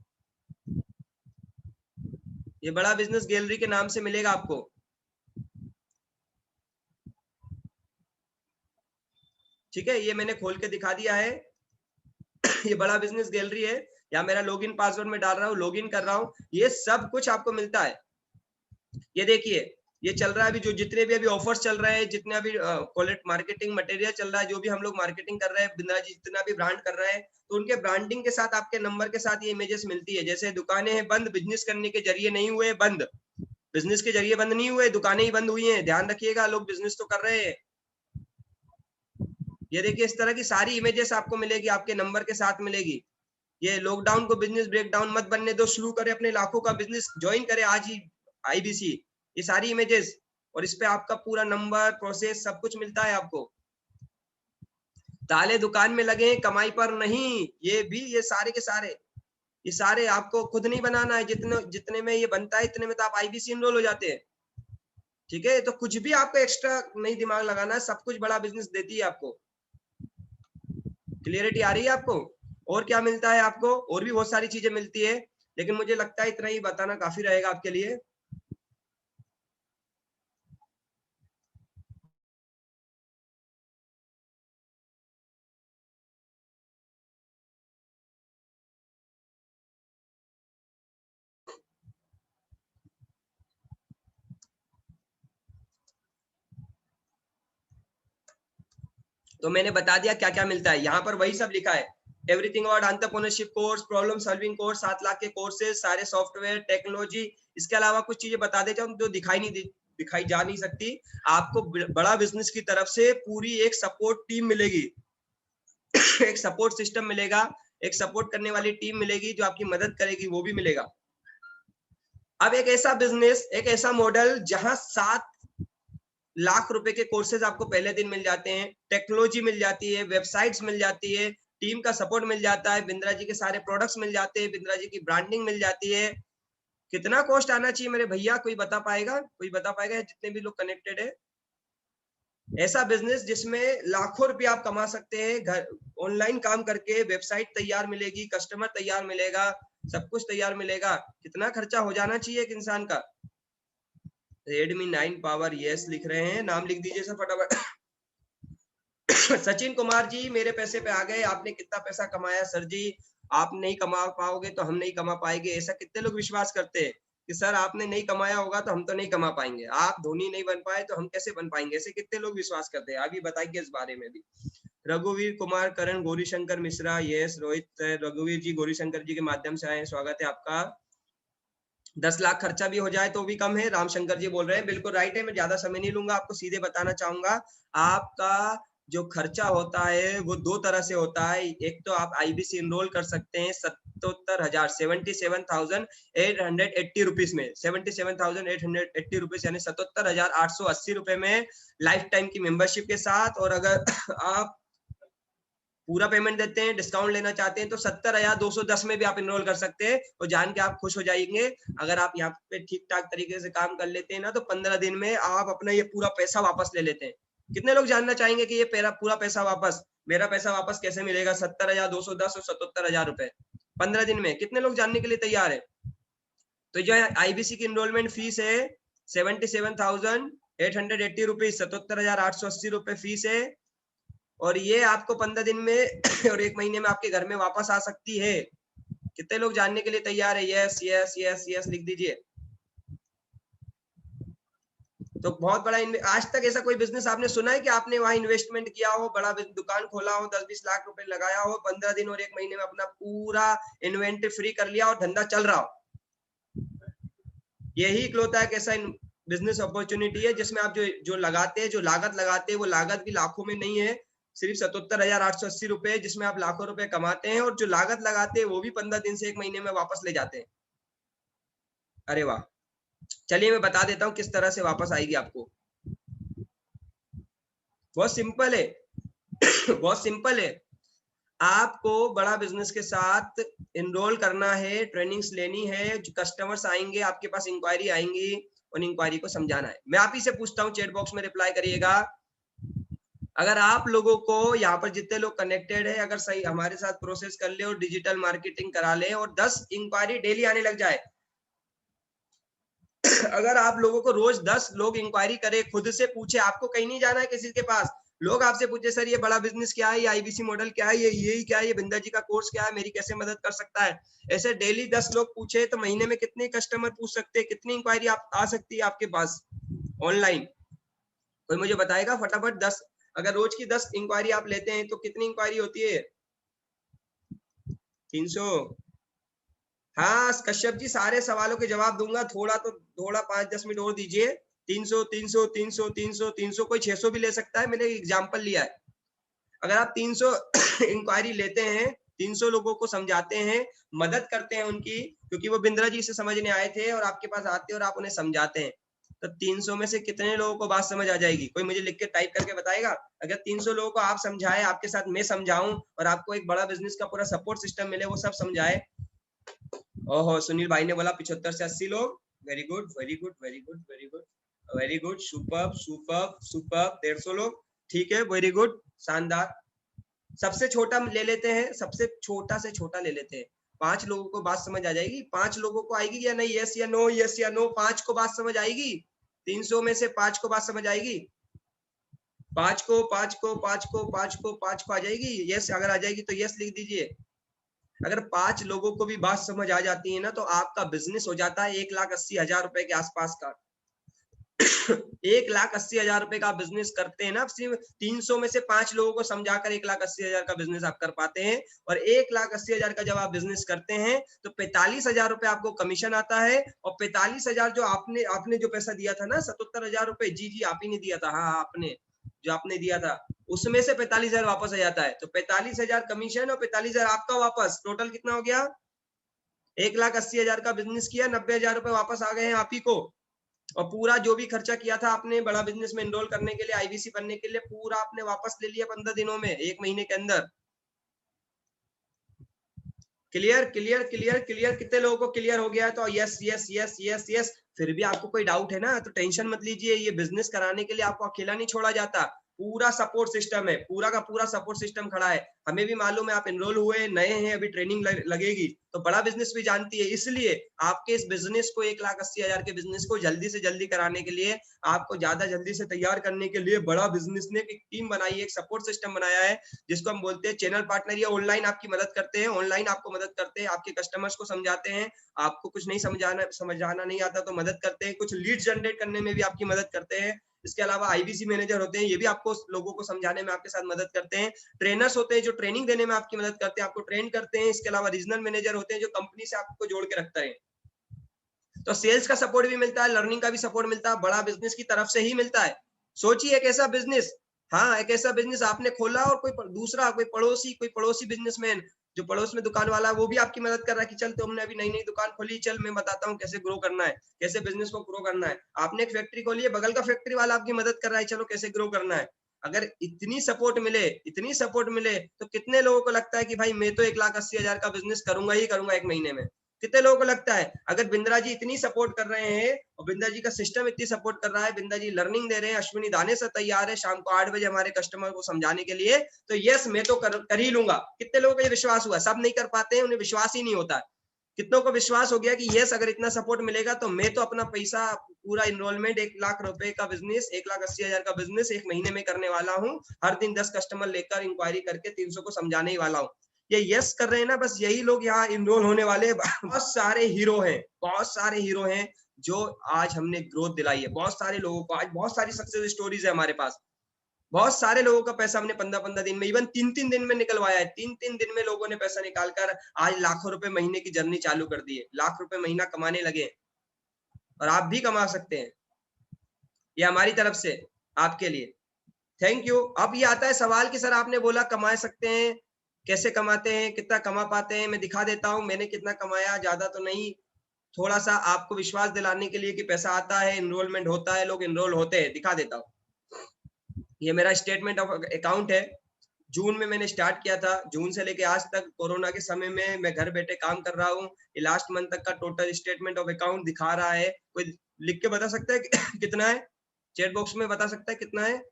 ये बड़ा बिजनेस गैलरी के नाम से मिलेगा आपको। ठीक है, ये मैंने खोल के दिखा दिया है। ये बड़ा बिजनेस गैलरी है, या मेरा लॉगिन पासवर्ड में डाल रहा हूँ, लॉगिन कर रहा हूँ, ये सब कुछ आपको मिलता है। ये देखिए, ये चल रहा है अभी, जो जितने भी अभी ऑफर्स चल रहे हैं, जितने अभी मार्केटिंग मटेरियल चल रहा है, जो भी हम लोग मार्केटिंग कर रहे हैं, बिंद्रा जी जितना भी ब्रांड कर रहे हैं, तो उनके ब्रांडिंग के साथ आपके नंबर के साथ ये इमेजेस मिलती है। जैसे दुकानें हैं बंद, बिजनेस करने के जरिए नहीं हुए बंद, बिजनेस के जरिए बंद नहीं हुए, दुकानें ही बंद हुई हैं, ध्यान रखिएगा, लोग बिजनेस तो कर रहे हैं। ये देखिए, इस तरह की सारी इमेजेस आपको मिलेगी, आपके नंबर के साथ मिलेगी। ये लॉकडाउन को बिजनेस ब्रेकडाउन मत बनने दो, शुरू करे अपने लाखों का बिजनेस, ज्वाइन करे आज ही आईबीसी। ये सारी इमेजेस, और इस पे आपका पूरा नंबर, प्रोसेस, सब कुछ मिलता है आपको। ताले दुकान में लगे हैं, कमाई पर नहीं, ये भी, ये सारे के सारे, ये सारे आपको खुद नहीं बनाना है, जितने जितने में ये बनता है इतने में तो आप आईबीसी इनरोल हो जाते हैं। ठीक है, तो कुछ भी आपको एक्स्ट्रा नहीं दिमाग लगाना है, सब कुछ बड़ा बिजनेस देती है आपको। क्लियरिटी आ रही है आपको? और क्या मिलता है आपको? और भी बहुत सारी चीजें मिलती है, लेकिन मुझे लगता है इतना ही बताना काफी रहेगा आपके लिए। तो मैंने बता दिया क्या क्या मिलता है, यहाँ पर वही सब लिखा है, everything about entrepreneurship course, problem solving course, 7 lakh के कोर्सेज, सारे सॉफ्टवेयर, टेक्नोलॉजी। इसके अलावा कुछ चीजें बता देता हूँ जो दिखाई जा नहीं सकती। आपको बड़ा बिजनेस की तरफ से पूरी एक सपोर्ट टीम मिलेगी, एक सपोर्ट सिस्टम मिलेगा, एक सपोर्ट करने वाली टीम मिलेगी जो आपकी मदद करेगी, वो भी मिलेगा। अब एक ऐसा बिजनेस, एक ऐसा मॉडल जहां 7 लाख रुपए के कोर्सेज आपको पहले दिन मिल जाते हैं, टेक्नोलॉजी मिल जाती है, वेबसाइट्स मिल जाती है, टीम का सपोर्ट मिल जाता है, बिंद्रा जी के सारे प्रोडक्ट्स मिल जाते हैं, बिंद्रा जी की ब्रांडिंग मिल जाती है। कितना कॉस्ट आना चाहिए मेरे भैया, कोई बता पाएगा? कोई बता पाएगा? जितने भी लोग कनेक्टेड है, ऐसा बिजनेस जिसमें लाखों रुपए आप कमा सकते हैं, घर ऑनलाइन काम करके, वेबसाइट तैयार मिलेगी, कस्टमर तैयार मिलेगा, सब कुछ तैयार मिलेगा। कितना खर्चा हो जाना चाहिए एक इंसान का? Redmi 9 पावर, यस लिख रहे हैं, नाम लिख दीजिए सर फटाफट। सचिन कुमार जी, मेरे पैसे पे आ गए, आपने कितना पैसा कमाया सर जी? आप नहीं कमा पाओगे तो हम नहीं कमा पाएंगे, ऐसा कितने लोग विश्वास करते हैं कि सर आपने नहीं कमाया होगा तो हम तो नहीं कमा पाएंगे, आप धोनी नहीं बन पाए तो हम कैसे बन पाएंगे, ऐसे कितने लोग विश्वास करते हैं? अभी बताइए इस बारे में भी। रघुवीर कुमार, करण, गौरीशंकर मिश्रा, यस रोहित, रघुवीर जी गौरीशंकर जी के माध्यम से आए, स्वागत है आपका। 10 लाख खर्चा भी हो जाए तो भी कम है, रामशंकर जी बोल रहे हैं, बिल्कुल राइट है। मैं ज्यादा समय नहीं लूंगा, आपको सीधे बताना चाहूंगा, आपका जो खर्चा होता है वो दो तरह से होता है। एक तो आप आईबीसी इनरोल कर सकते हैं 77,000 77,880 रुपीज में, 77,880 रुपीज यानी 77,880 रुपए में लाइफ टाइम की मेंबरशिप के साथ। और अगर आप पूरा पेमेंट देते हैं, डिस्काउंट लेना चाहते हैं, तो 70,210 में भी आप इनरोल कर सकते हैं। और जान के आप खुश हो जाएंगे, अगर आप यहाँ पे ठीक ठाक तरीके से काम कर लेते हैं ना, तो 15 दिन में आप अपना ये पूरा पैसा वापस ले लेते हैं। कितने लोग जानना चाहेंगे कि ये पूरा पैसा वापस, मेरा पैसा वापस कैसे मिलेगा? 70,210 और 77,000 रुपए 15 दिन में, कितने लोग जानने के लिए तैयार है? तो जो आईबीसी की इनरोलमेंट फीस है 77,880 रुपीज, 77,880 रुपए फीस है। और ये आपको 15 दिन में और 1 महीने में आपके घर में वापस आ सकती है। कितने लोग जानने के लिए तैयार है? यस यस यस यस लिख दीजिए। तो बहुत बड़ा, आज तक ऐसा कोई बिजनेस आपने सुना है कि आपने वहां इन्वेस्टमेंट किया हो, बड़ा दुकान खोला हो, 10-20 लाख रुपए लगाया हो, 15 दिन और 1 महीने में अपना पूरा इन्वेंटरी फ्री कर लिया और धंधा चल रहा हो? यही इकलौता एक ऐसा बिजनेस अपॉर्चुनिटी है जिसमें आप जो लगाते हैं, जो लागत लगाते हैं, वो लागत भी लाखों में नहीं है, सिर्फ 77,880 रुपए, जिसमें आप लाखों रुपए कमाते हैं। और जो लागत लगाते हैं वो भी 15 दिन से 1 महीने में वापस ले जाते हैं। अरे वाह! चलिए मैं बता देता हूँ किस तरह से वापस आएगी आपको। बहुत सिंपल है बहुत सिंपल है। आपको बड़ा बिजनेस के साथ इनरोल करना है, ट्रेनिंग्स लेनी है, जो कस्टमर्स आएंगे आपके पास, इंक्वायरी आएंगी, उन इंक्वायरी को समझाना है। मैं आप ही से पूछता हूँ, चैट बॉक्स में रिप्लाई करिएगा। अगर आप लोगों को यहाँ पर जितने लोग कनेक्टेड है, अगर सही हमारे साथ प्रोसेस कर ले और डिजिटल मार्केटिंग करा ले और 10 इंक्वायरी डेली आने लग जाए अगर आप लोगों को रोज 10 लोग इंक्वायरी करे, खुद से पूछे, आपको कहीं नहीं जाना है किसी के पास, लोग आपसे पूछे सर ये बड़ा बिजनेस क्या है, ये आईबीसी मॉडल क्या है, ये क्या है, ये बिंदा जी का कोर्स क्या है, मेरी कैसे मदद कर सकता है, ऐसे डेली 10 लोग पूछे तो महीने में कितने कस्टमर पूछ सकते हैं, कितनी इंक्वायरी आप आ सकती है आपके पास ऑनलाइन? कोई मुझे बताएगा फटाफट? 10, अगर रोज की 10 इंक्वायरी आप लेते हैं तो कितनी इंक्वायरी होती है? 300। हाँ कश्यप जी, सारे सवालों के जवाब दूंगा, थोड़ा 5-10 मिनट और दीजिए। 300 300 300 300 300, कोई 600 भी ले सकता है, मैंने एग्जांपल लिया है। अगर आप 300 इंक्वायरी लेते हैं, 300 लोगों को समझाते हैं, मदद करते हैं उनकी, क्योंकि वो बिंद्रा जी से समझने आए थे और आपके पास आते हैं और आप उन्हें समझाते हैं, तो 300 में से कितने लोगों को बात समझ आ जाएगी? कोई मुझे लिख के टाइप करके बताएगा। अगर 300 लोगों को आप समझाए, आपके साथ मैं समझाऊं और आपको एक बड़ा बिजनेस का पूरा सपोर्ट सिस्टम मिले, वो सब समझाए। ओहो, सुनील भाई ने बोला 75 से 80 लोग। Very good very good very good very good very good, superb superb superb. 150 लोग, ठीक है, वेरी गुड, शानदार। सबसे छोटा ले लेते हैं, सबसे छोटा से छोटा ले लेते हैं। 5 लोगों को बात समझ आ जाएगी? 5 लोगों को आएगी या नहीं? यस या नो, यस या नो। 5 को बात समझ आएगी? 300 में से 5 को बात समझ आएगी? 5 को 5 को 5 को 5 को 5 को आ जाएगी? यस, अगर आ जाएगी तो यस लिख दीजिए। अगर 5 लोगों को भी बात समझ आ जाती है ना, तो आपका बिजनेस हो जाता है 1,80,000 रुपए के आसपास का। 1,80,000 रुपए का बिजनेस करते हैं ना, सिर्फ 300 में से 5 लोगों को समझाकर 1,80,000 का बिजनेस आप कर पाते हैं। और 1,80,000 का जब आप बिजनेस करते हैं तो 45,000 रुपए आपको कमीशन आता है। और 45,000 जो आपने जो पैसा दिया था ना, 77,000 रुपए, जी जी आप ही ने दिया था, हाँ आपने जो आपने दिया था, उसमें से 45,000 वापस आ जाता है। तो 45,000 कमीशन और 45,000 आपका वापस, टोटल कितना हो गया? 1,80,000 का बिजनेस किया, 90,000 रुपए वापस आ गए हैं आप ही को। और पूरा जो भी खर्चा किया था आपने बड़ा बिजनेस में एनरोल करने के लिए, आईबीसी बनने के लिए, पूरा आपने वापस ले लिया 15 दिनों में, 1 महीने के अंदर। Clear clear clear clear? कितने लोगों को क्लियर हो गया है? तो yes yes yes yes yes. फिर भी आपको कोई डाउट है ना, तो टेंशन मत लीजिए, ये बिजनेस कराने के लिए आपको अकेला नहीं छोड़ा जाता, पूरा सपोर्ट सिस्टम है, पूरा का पूरा सपोर्ट सिस्टम खड़ा है। हमें भी मालूम है आप एनरोल हुए नए हैं, अभी ट्रेनिंग लगेगी, तो बड़ा बिजनेस भी जानती है, इसलिए आपके इस बिजनेस को 1,80,000 के बिजनेस को जल्दी से जल्दी कराने के लिए, आपको ज्यादा जल्दी से तैयार करने के लिए बड़ा बिजनेस ने एक टीम बनाई है, एक सपोर्ट सिस्टम बनाया है, जिसको हम बोलते हैं चैनल पार्टनर। ये ऑनलाइन आपकी मदद करते हैं, ऑनलाइन आपको मदद करते हैं, आपके कस्टमर्स को समझाते हैं, आपको कुछ नहीं समझाना नहीं आता तो मदद करते हैं, कुछ लीड जनरेट करने में भी आपकी मदद करते हैं। इसके अलावा आईबीसी मैनेजर होते हैं, ये भी आपको लोगों को समझाने में आपके साथ मदद करते हैं। ट्रेनर्स होते हैं जो ट्रेनिंग देने में आपकी मदद करते हैं, आपको ट्रेन करते हैं। इसके अलावा रीजनल मैनेजर होते हैं जो कंपनी से आपको जोड़ के रखता है। तो सेल्स का सपोर्ट भी मिलता है, लर्निंग का भी सपोर्ट मिलता है, बड़ा बिजनेस की तरफ से ही मिलता है। सोचिए एक ऐसा बिजनेस हाँ, एक ऐसा बिजनेस आपने खोला और कोई पड़ोसी बिजनेसमैन जो पड़ोस में दुकान वाला है वो भी आपकी मदद कर रहा है कि चल तुमने अभी नई दुकान खोली, चल मैं बताता हूँ कैसे ग्रो करना है, कैसे बिजनेस को ग्रो करना है। आपने एक फैक्ट्री खोली है, बगल का फैक्ट्री वाला आपकी मदद कर रहा है, चलो कैसे ग्रो करना है। अगर इतनी सपोर्ट मिले तो कितने लोगों को लगता है कि भाई मैं तो 1,80,000 का बिजनेस करूंगा ही करूंगा 1 महीने में। कितने लोगों को लगता है? अगर बिंद्रा जी इतनी सपोर्ट कर रहे हैं और बिंद्रा जी का सिस्टम इतनी सपोर्ट कर रहा है, बिंद्रा जी लर्निंग दे रहे हैं, अश्विनी दाने से तैयार है शाम को 8 बजे हमारे कस्टमर को समझाने के लिए, तो यस मैं तो कर ही लूंगा। कितने लोगों को ये विश्वास हुआ? सब नहीं कर पाते हैं, उन्हें विश्वास ही नहीं होता। कितनों को विश्वास हो गया कि यस अगर इतना सपोर्ट मिलेगा तो मैं तो अपना पैसा पूरा इनरोलमेंट 1,00,000 रुपए का बिजनेस, 1,80,000 का बिजनेस 1 महीने में करने वाला हूँ। हर दिन 10 कस्टमर लेकर इंक्वायरी करके 300 को समझाने ही वाला हूँ। ये यस कर रहे हैं ना, बस यही लोग यहाँ इनरोल होने वाले बहुत सारे हीरो हैं जो आज हमने ग्रोथ दिलाई है। बहुत सारे लोगों को आज बहुत सारी सक्सेस स्टोरीज है हमारे पास। बहुत सारे लोगों का पैसा हमने 15-15 दिन में, इवन 3-3 दिन में निकलवाया है। 3-3 दिन में लोगों ने पैसा निकालकर आज लाखों रुपए महीने की जर्नी चालू कर दी है। लाख रुपए महीना कमाने लगे और आप भी कमा सकते हैं। ये हमारी तरफ से आपके लिए थैंक यू। अब ये आता है सवाल कि सर आपने बोला कमा सकते हैं, कैसे कमाते हैं, कितना कमा पाते हैं? मैं दिखा देता हूँ मैंने कितना कमाया, ज्यादा तो नहीं, थोड़ा सा आपको विश्वास दिलाने के लिए कि पैसा आता है, इनरोलमेंट होता है, लोग इनरोल होते हैं। दिखा देता हूँ, ये मेरा स्टेटमेंट ऑफ अकाउंट है। जून में मैंने स्टार्ट किया था, जून से लेके आज तक कोरोना के समय में मैं घर बैठे काम कर रहा हूँ। ये लास्ट मंथ तक का टोटल स्टेटमेंट ऑफ अकाउंट दिखा रहा है। कोई लिख के बता सकता है कितना है? चैट बॉक्स में बता सकता है कितना है?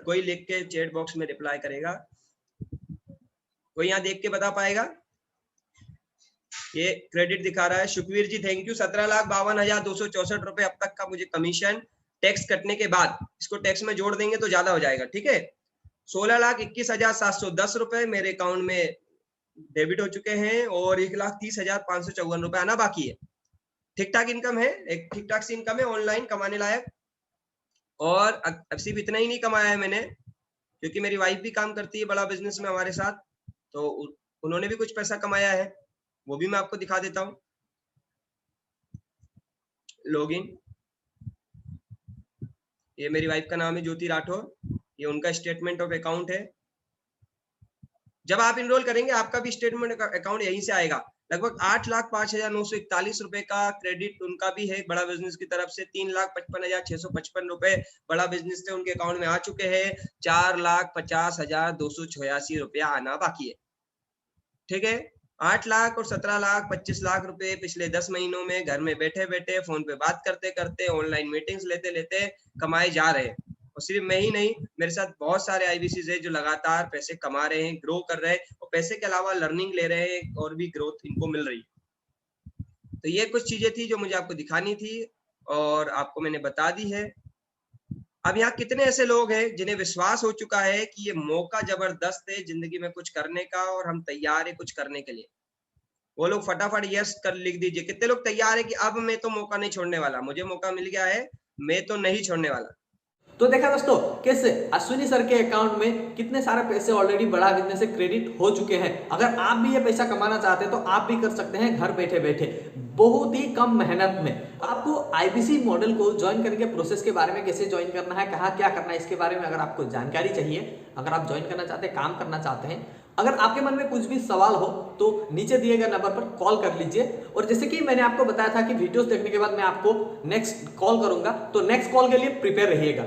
कोई लिख के चैट बॉक्स में रिप्लाई करेगा? कोई यहाँ देख के बता पाएगा? ये क्रेडिट दिखा रहा है सुखवीर जी, थैंक यू। 17,52,264 रुपए अब तक का मुझे कमीशन टैक्स कटने के बाद, इसको टैक्स में जोड़ देंगे तो ज्यादा हो जाएगा, ठीक है। 16,21,710 रुपए मेरे अकाउंट में डेबिट हो चुके हैं और 1,30,554 रुपए आना बाकी है। ठीक ठाक इनकम है, एक ठीक ठाक सी इनकम है ऑनलाइन कमाने लायक। और अब सिर्फ इतना ही नहीं कमाया है मैंने, क्योंकि मेरी वाइफ भी काम करती है बड़ा बिजनेस में हमारे साथ, तो उन्होंने भी कुछ पैसा कमाया है, वो भी मैं आपको दिखा देता हूँ। लॉगिन, ये मेरी वाइफ का नाम है ज्योति राठौर, ये उनका स्टेटमेंट ऑफ अकाउंट है। जब आप इनरोल करेंगे आपका भी स्टेटमेंट अकाउंट यहीं से आएगा। लगभग 8,05,941 रुपए का क्रेडिट उनका भी है बड़ा बिजनेस की तरफ से। 3,55,655 रुपए बड़ा बिजनेस से उनके अकाउंट में आ चुके हैं। 4,50,286 रुपया आना बाकी है, ठीक है। 8 लाख और 17 लाख 25 लाख रुपए पिछले 10 महीनों में घर में बैठे बैठे फोन पे बात करते करते ऑनलाइन मीटिंग्स लेते लेते कमाए जा रहे हैं। और सिर्फ मैं ही नहीं, मेरे साथ बहुत सारे आईबीसी है जो लगातार पैसे कमा रहे हैं, ग्रो कर रहे हैं और पैसे के अलावा लर्निंग ले रहे हैं और भी ग्रोथ इनको मिल रही है। तो ये कुछ चीजें थी जो मुझे आपको दिखानी थी और आपको मैंने बता दी है। अब यहाँ कितने ऐसे लोग हैं जिन्हें विश्वास हो चुका है कि ये मौका जबरदस्त है जिंदगी में कुछ करने का और हम तैयार है कुछ करने के लिए? वो लोग फटाफट यस कर लिख दीजिए। कितने लोग तैयार है कि अब मैं तो मौका नहीं छोड़ने वाला, मुझे मौका मिल गया है, मैं तो नहीं छोड़ने वाला। तो देखा दोस्तों कैसे अश्विनी सर के अकाउंट में कितने सारे पैसे ऑलरेडी बड़ा बिजनेस से क्रेडिट हो चुके हैं। अगर आप भी ये पैसा कमाना चाहते हैं तो आप भी कर सकते हैं घर बैठे बैठे, बहुत ही कम मेहनत में। आपको आईबीसी मॉडल को ज्वाइन करने के प्रोसेस के बारे में, कैसे ज्वाइन करना है, कहाँ क्या करना है, इसके बारे में अगर आपको जानकारी चाहिए, अगर आप ज्वाइन करना चाहते हैं, काम करना चाहते हैं, अगर आपके मन में कुछ भी सवाल हो तो नीचे दिए गए नंबर पर कॉल कर लीजिए। और जैसे कि मैंने आपको बताया था कि वीडियोस देखने के बाद मैं आपको नेक्स्ट कॉल करूंगा, तो नेक्स्ट कॉल के लिए प्रिपेयर रहिएगा।